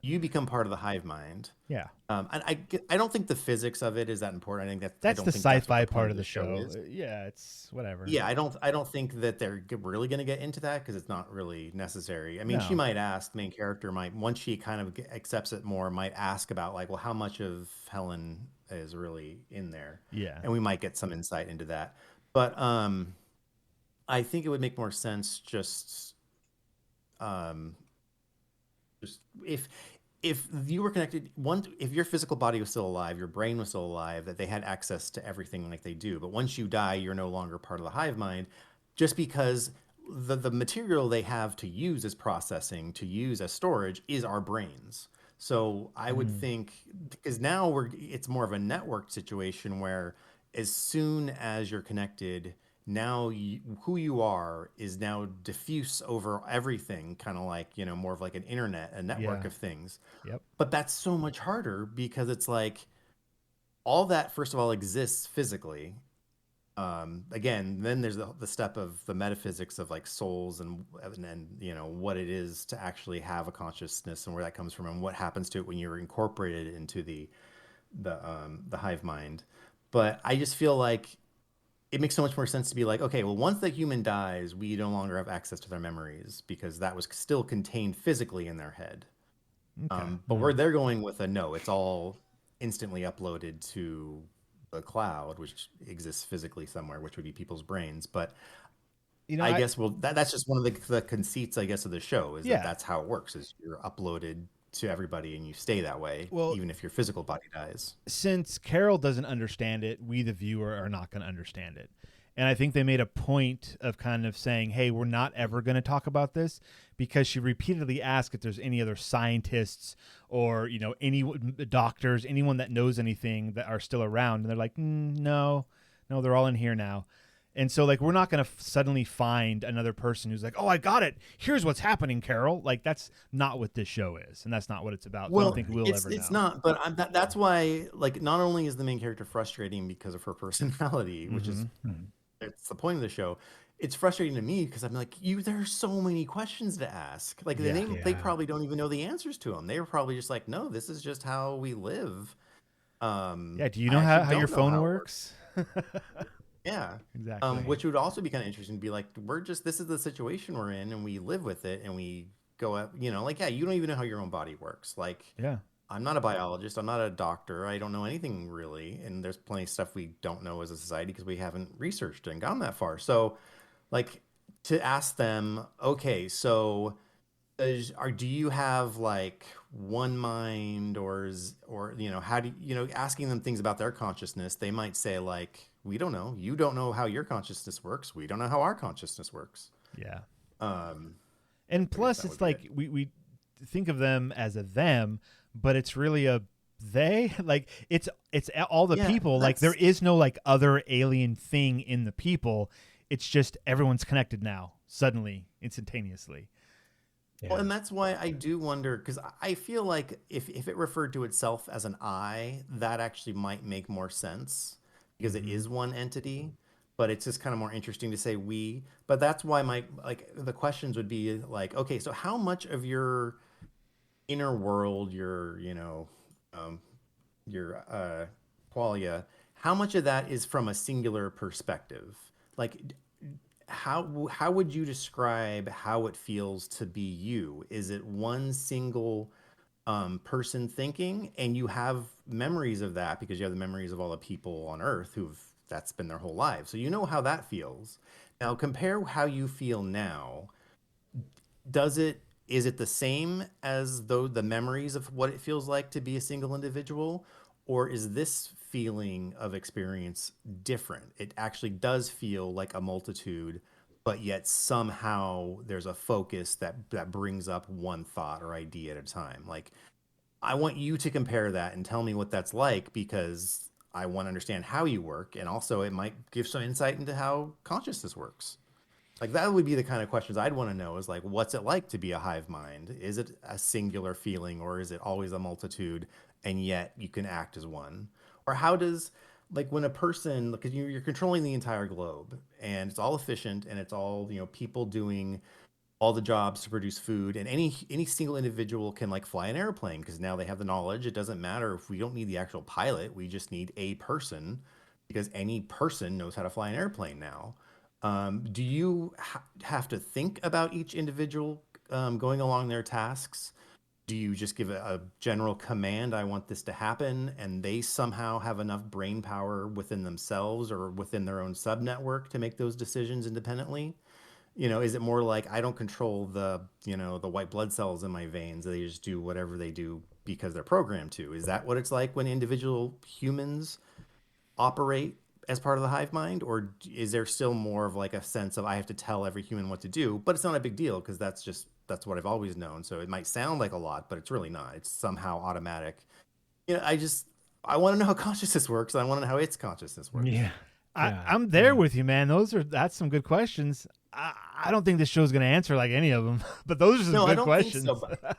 you become part of the hive mind. Yeah. I don't think the physics of it is that important. I That's don't the think that's what sci-fi the point part of of the the show show. is. Yeah, it's whatever. Yeah, I don't think that they're really going to get into that because it's not really necessary. I mean, she No. might ask, the main character might, once she kind of accepts it more, might ask about like, well, how much of Helen is really in there, Yeah. and we might get some insight into that. But I think it would make more sense um, just if you were connected one if your physical body was still alive, your brain was still alive, that they had access to everything like they do. But once you die, you're no longer part of the hive mind, just because the material they have to use as processing, to use as storage, is our brains. So I would Mm. think, because now it's more of a networked situation where as soon as you're connected, now who you are is now diffuse over everything, kind of like, more of like an internet, a network Yeah. of things. Yep. But that's so much harder because it's like all that, first of all, exists physically. Again, then there's the step of the metaphysics of like souls and what it is to actually have a consciousness and where that comes from and what happens to it when you're incorporated into the hive mind. But I just feel like it makes so much more sense to be like, okay, well, once the human dies, we no longer have access to their memories because that was still contained physically in their head. Okay. But where they're going with a no, it's all instantly uploaded to the cloud, which exists physically somewhere, which would be people's brains. But I I guess, well, that's just one of the conceits, I guess, of the show is that yeah. that's how it works: is you're uploaded to everybody and you stay that way, Well, even if your physical body dies. since Carol doesn't understand it, we the viewer are not going to understand it. And I think they made a point of kind of saying, "Hey, we're not ever going to talk about this," because she repeatedly asked if there's any other scientists or any doctors, anyone that knows anything that are still around, and they're like, "No, no, they're all in here now." And so, like, we're not going to suddenly find another person who's like, "Oh, I got it. Here's what's happening, Carol." Like, that's not what this show is, and that's not what it's about. So I don't Well, think we'll ever it's know. not, but that's why, like, not only is the main character frustrating because of her personality, which is Mm-hmm. it's the point of the show. It's frustrating to me because I'm like, there are so many questions to ask. Like, Yeah. they probably don't even know the answers to them. They were probably just like, no, this is just how we live. Yeah. Do you I know actually how your don't know phone how it works. works? Yeah. Exactly. Which would also be kind of interesting to be like, this is the situation we're in and we live with it and we go up, like, yeah, you don't even know how your own body works. Like, Yeah. I'm not a biologist. I'm not a doctor. I don't know anything really. And there's plenty of stuff we don't know as a society because we haven't researched and gone that far. So, like, to ask them, okay, so do you have like one mind, or how do asking them things about their consciousness, they might say like, we don't know. You don't know how your consciousness works. We don't know how our consciousness works. Yeah. Um, And I guess plus, that would it's be it. like we think of them as a them, but it's really a they. Like it's all the Yeah, people. Like there that's is no like other alien thing in the people. It's just everyone's connected now, suddenly, instantaneously. Well, Yeah. and that's why I do wonder, because I feel like if it referred to itself as an I, that actually might make more sense because it Mm-hmm. is one entity. But it's just kind of more interesting to say we. But that's why the questions would be like, okay, so how much of your inner world, um, your qualia, how much of that is from a singular perspective? Like, how would you describe how it feels to be you? Is it one single person thinking, and you have memories of that because you have the memories of all the people on Earth who've that's been their whole lives, so you know how that feels. Now compare how you feel now. Is it the same as though the memories of what it feels like to be a single individual, or is this feeling of experience different? It actually does feel like a multitude, but yet somehow there's a focus that brings up one thought or idea at a time. Like, I want you to compare that and tell me what that's like, because I want to understand how you work, and also it might give some insight into how consciousness works. Like, that would be the kind of questions I'd want to know, is like, what's it like to be a hive mind? Is it a singular feeling, or is it always a multitude and yet you can act as one? Or how does, like, when a person, because you're controlling the entire globe and it's all efficient and it's all, people doing all the jobs to produce food, and any single individual can like fly an airplane because now they have the knowledge. It doesn't matter if we don't need the actual pilot, we just need a person because any person knows how to fly an airplane now. Do you have to think about each individual going along their tasks? Do you just give a general command, I want this to happen, and they somehow have enough brain power within themselves or within their own subnetwork to make those decisions independently? Is it more like I don't control the white blood cells in my veins? They just do whatever they do because they're programmed to. Is that what it's like when individual humans operate as part of the hive mind? Or is there still more of like a sense of I have to tell every human what to do, but it's not a big deal because that's what I've always known. So it might sound like a lot, but it's really not. It's somehow automatic. I want to know how consciousness works. And I want to know how its consciousness works. Yeah. I'm there with you, man. That's some good questions. I don't think this show's going to answer like any of them, but those are some good questions. Think so, but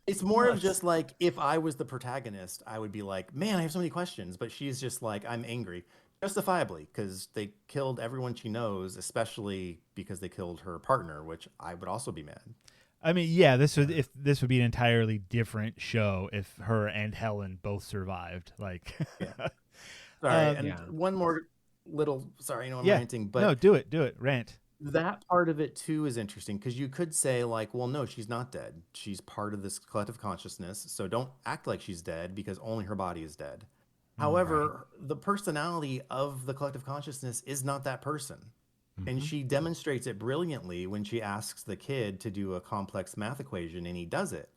it's more of just like if I was the protagonist, I would be like, man, I have so many questions. But she's just like, I'm angry, justifiably, because they killed everyone she knows, especially because they killed her partner, which I would also be mad. I mean, yeah, this would be an entirely different show if her and Helen both survived. Like, yeah. Sorry, and one more little. Sorry, I'm ranting, but no, do it, rant. That part of it too is interesting because you could say like, well, no, she's not dead. She's part of this collective consciousness, so don't act like she's dead because only her body is dead. However, the personality of the collective consciousness is not that person. And she demonstrates it brilliantly when she asks the kid to do a complex math equation, and he does it.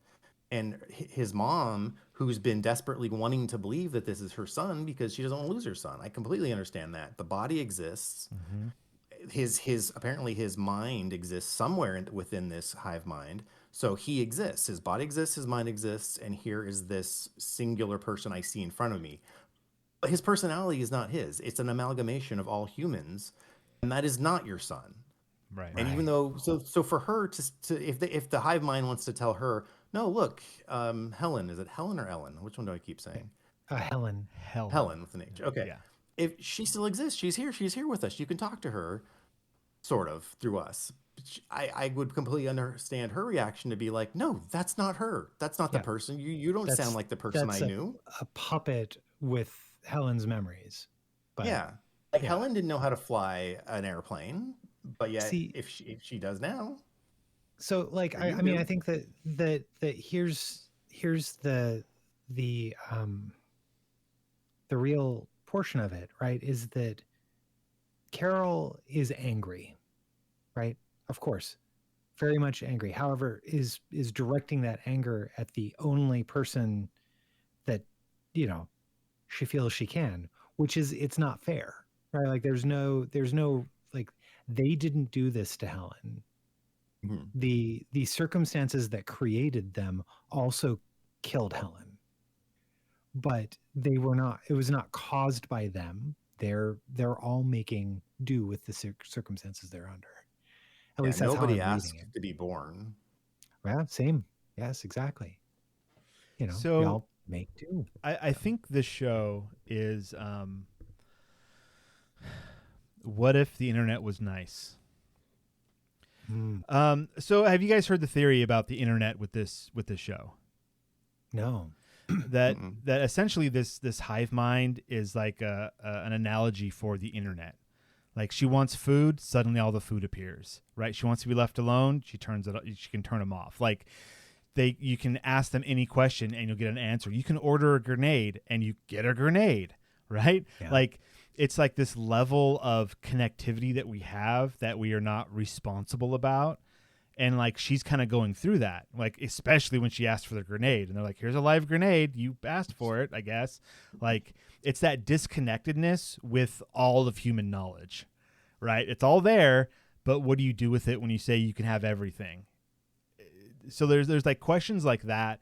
And his mom, who's been desperately wanting to believe that this is her son because she doesn't want to lose her son. I completely understand that. The body exists. His apparently his mind exists somewhere within this hive mind. So he exists. His body exists, his mind exists, and here is this singular person I see in front of me. But his personality is not his. It's an amalgamation of all humans. And that is not your son, right? And even though, so for her to if the hive mind wants to tell her, no, look, Helen, is it Helen or Ellen? Which one do I keep saying? Helen with an H. Okay, yeah. If she still exists, she's here with us. You can talk to her, sort of through us. I would completely understand her reaction to be like, no, that's not her. That's not the person. You don't sound like the person I knew. A puppet with Helen's memories. But Helen didn't know how to fly an airplane, but yet if she does now. So like I mean I think that here's the real portion of it, right? Is that Carol is angry, right? Of course, very much angry. However, is directing that anger at the only person that she feels she can, which is it's not fair. Right, like there's no like they didn't do this to Helen. The circumstances that created them also killed Helen, but they were not. It was not caused by them. They're all making do with the circumstances they're under. At least that's nobody how I'm asked reading it. to be born. Yeah, same. Yes, exactly. So we all make do. I think this show is. What if the internet was nice? So have you guys heard the theory about the internet with this show? No. That essentially this hive mind is like an analogy for the internet. Like she wants food, suddenly all the food appears, right? She wants to be left alone, she can turn them off. Like you can ask them any question and you'll get an answer. You can order a grenade and you get a grenade, right? Yeah. Like it's like this level of connectivity that we have that we are not responsible about. And like, she's kind of going through that, like, especially when she asked for the grenade and they're like, here's a live grenade. You asked for it, I guess. Like it's that disconnectedness with all of human knowledge, right? It's all there, but what do you do with it when you say you can have everything? So there's like questions like that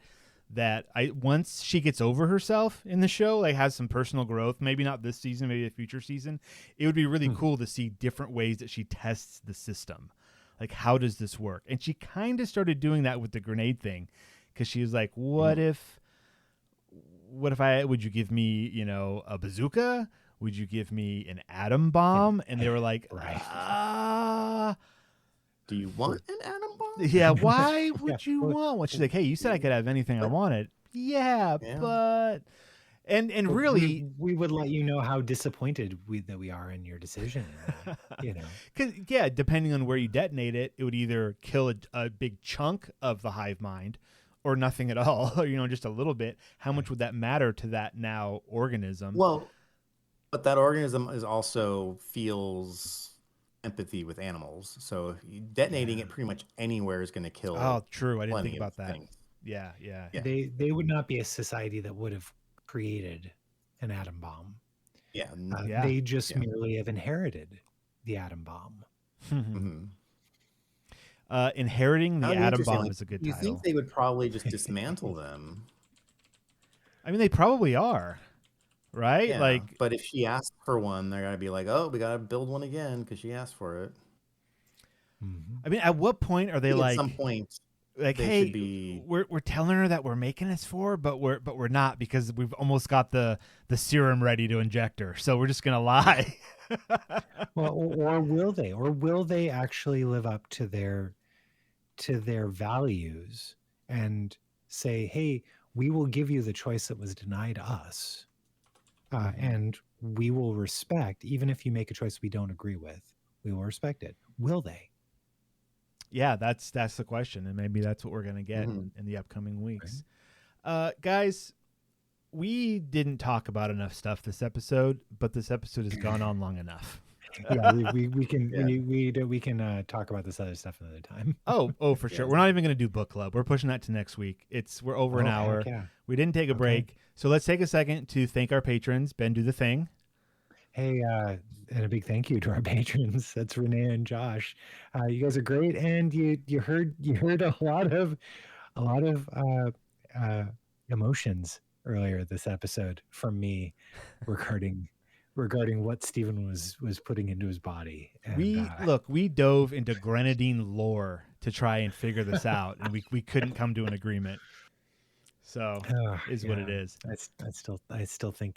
once she gets over herself in the show, like has some personal growth, maybe not this season, maybe a future season, it would be really cool to see different ways that she tests the system. Like, how does this work? And she kind of started doing that with the grenade thing because she was like, would you give me, a bazooka? Would you give me an atom bomb? And they were like, do you want an atom bomb? Yeah, why would you well, want one? She's like, hey, you said I could have anything I wanted. Yeah, Yeah. but and But really, we would let you know how disappointed that we are in your decision. You know, because yeah, depending on where you detonate it, it would either kill a big chunk of the hive mind, or nothing at all. Or, just a little bit. How much would that matter to that now organism? Well, but that organism is also feels empathy with animals. So detonating it pretty much anywhere is going to kill. Oh, true. I didn't plenty think about of that. things. Yeah. Yeah. they would not be a society that would have created an atom bomb. Yeah. Yeah. They just merely have inherited the atom bomb. Mhm. Inheriting the That'd be atom interesting. bomb Like, is a good you title. think they would probably just dismantle them? I mean, they probably are, right? Yeah. Like, but if she asked for one, they're gonna be like, "Oh, we gotta build one again because she asked for it." I mean, at what point are they At like, some point, like, they hey, should be- we're telling her that we're making this for her, but we're not, because we've almost got the serum ready to inject her, so we're just gonna lie. Well, or will they? Or will they actually live up to their values and say, "Hey, we will give you the choice that was denied us, and we will respect, even if you make a choice we don't agree with, we will respect it." Will they? Yeah, that's the question, and maybe that's what we're gonna get in the upcoming weeks. Guys, we didn't talk about enough stuff this episode, but this episode has gone on long enough. Yeah, we can we can talk about this other stuff another time. Oh, for sure. We're not even gonna do book club. We're pushing that to next week. We're over an Oh, heck hour. yeah. We didn't take a break, so let's take a second to thank our patrons. Ben, do the thing. Hey, and a big thank you to our patrons. That's Renee and Josh. You guys are great, and you heard a lot of emotions earlier this episode from me regarding what Stephen was putting into his body. And, we dove into grenadine lore to try and figure this out, and we couldn't come to an agreement. So is what it is. I still think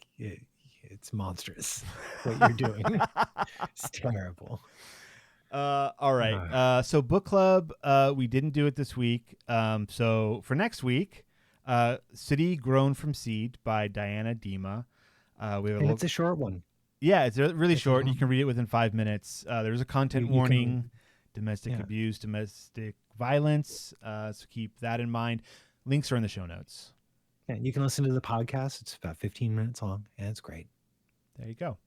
it's monstrous what you're doing. It's terrible. All right. So book club, we didn't do it this week. So for next week, City Grown from Seed by Diana Dima. It's a short one. Yeah, it's really short. You can read it within 5 minutes. There's a content warning, domestic abuse, domestic violence. So keep that in mind. Links are in the show notes. Yeah, you can listen to the podcast. It's about 15 minutes long, and it's great. There you go.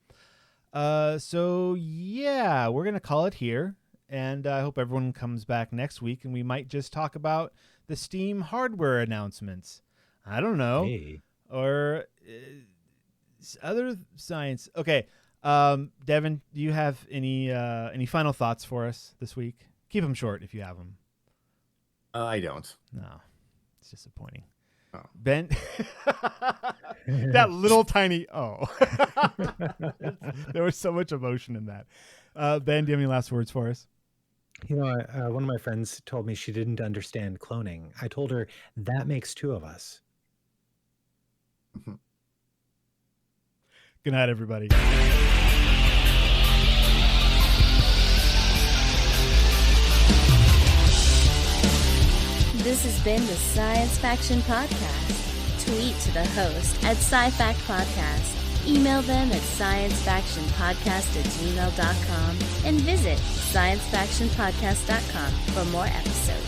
So yeah, we're gonna call it here, and I hope everyone comes back next week, and we might just talk about the Steam hardware announcements. I don't know, or other science. Okay, Devon, do you have any final thoughts for us this week? Keep them short if you have them. I don't. No, it's disappointing. Oh. Ben, that little tiny there was so much emotion in that. Ben, do you have any last words for us? You know, one of my friends told me she didn't understand cloning. I told her that makes two of us. Good night, everybody. This has been the Science Faction Podcast. Tweet to the host at SciFact Podcast. Email them at sciencefactionpodcast@gmail.com and visit sciencefactionpodcast.com for more episodes.